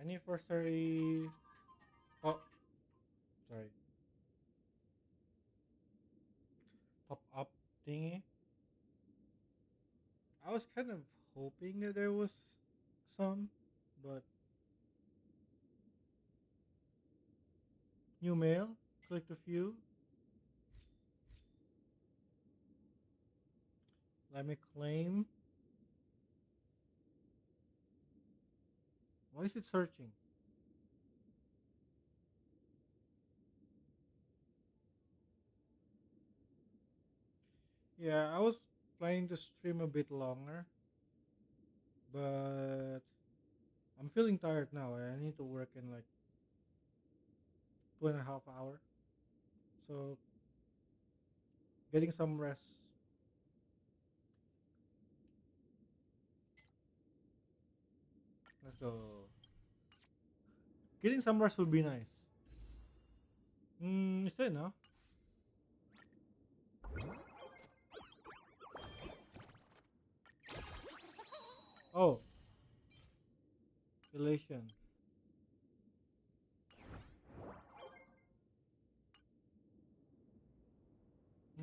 Anniversary. Oh, sorry. Top up thingy. I was kind of hoping that there was some, but new mail. Clicked a few. Let me claim. Why is it searching? Yeah, I was planning to stream a bit longer, but I'm feeling tired now. I need to work in like 2.5 hours. So getting some rest. Let's go. Getting some rest would be nice. Is that enough? Oh. Elation. I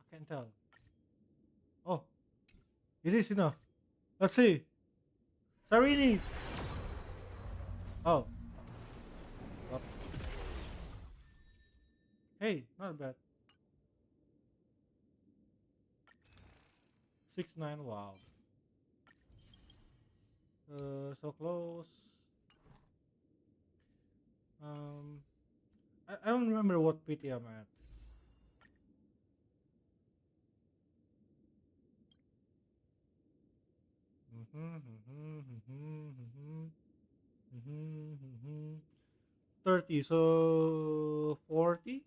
can't tell. Oh. It is enough. Let's see. Sarini! Oh. Well. Hey, not bad. 6-9, wow. So close. I don't remember what PT I'm at. Mm-hmm, 30, so 40?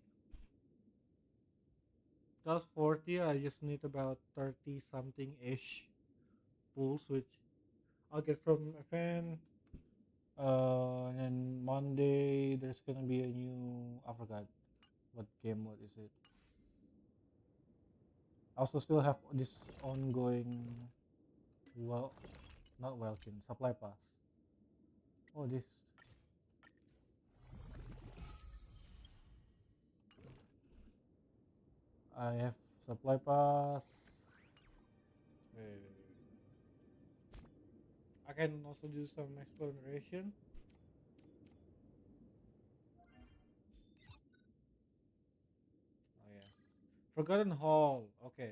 That's 40. I just need about 30 something ish pulls, which I'll get from a fan. And then Monday there's gonna be a new. I forgot what game mode is it. I also still have this ongoing. Well, not Welkin supply pass. Oh, this. I have supply pass. I can also do some exploration. Oh yeah, Forgotten Hall. Okay.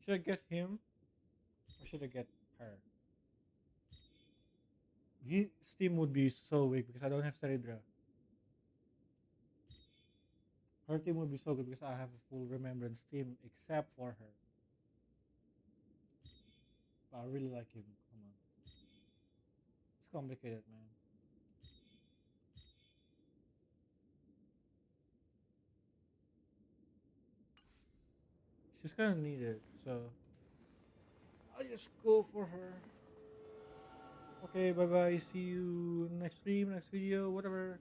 Should I get him or should I get her? Steam would be so weak because I don't have Saridra. Her team would be so good because I have a full remembrance team except for her. But I really like him. Come on. It's complicated, man. She's kind of needed, so I'll just go for her. Okay, bye bye. See you next stream, next video, whatever.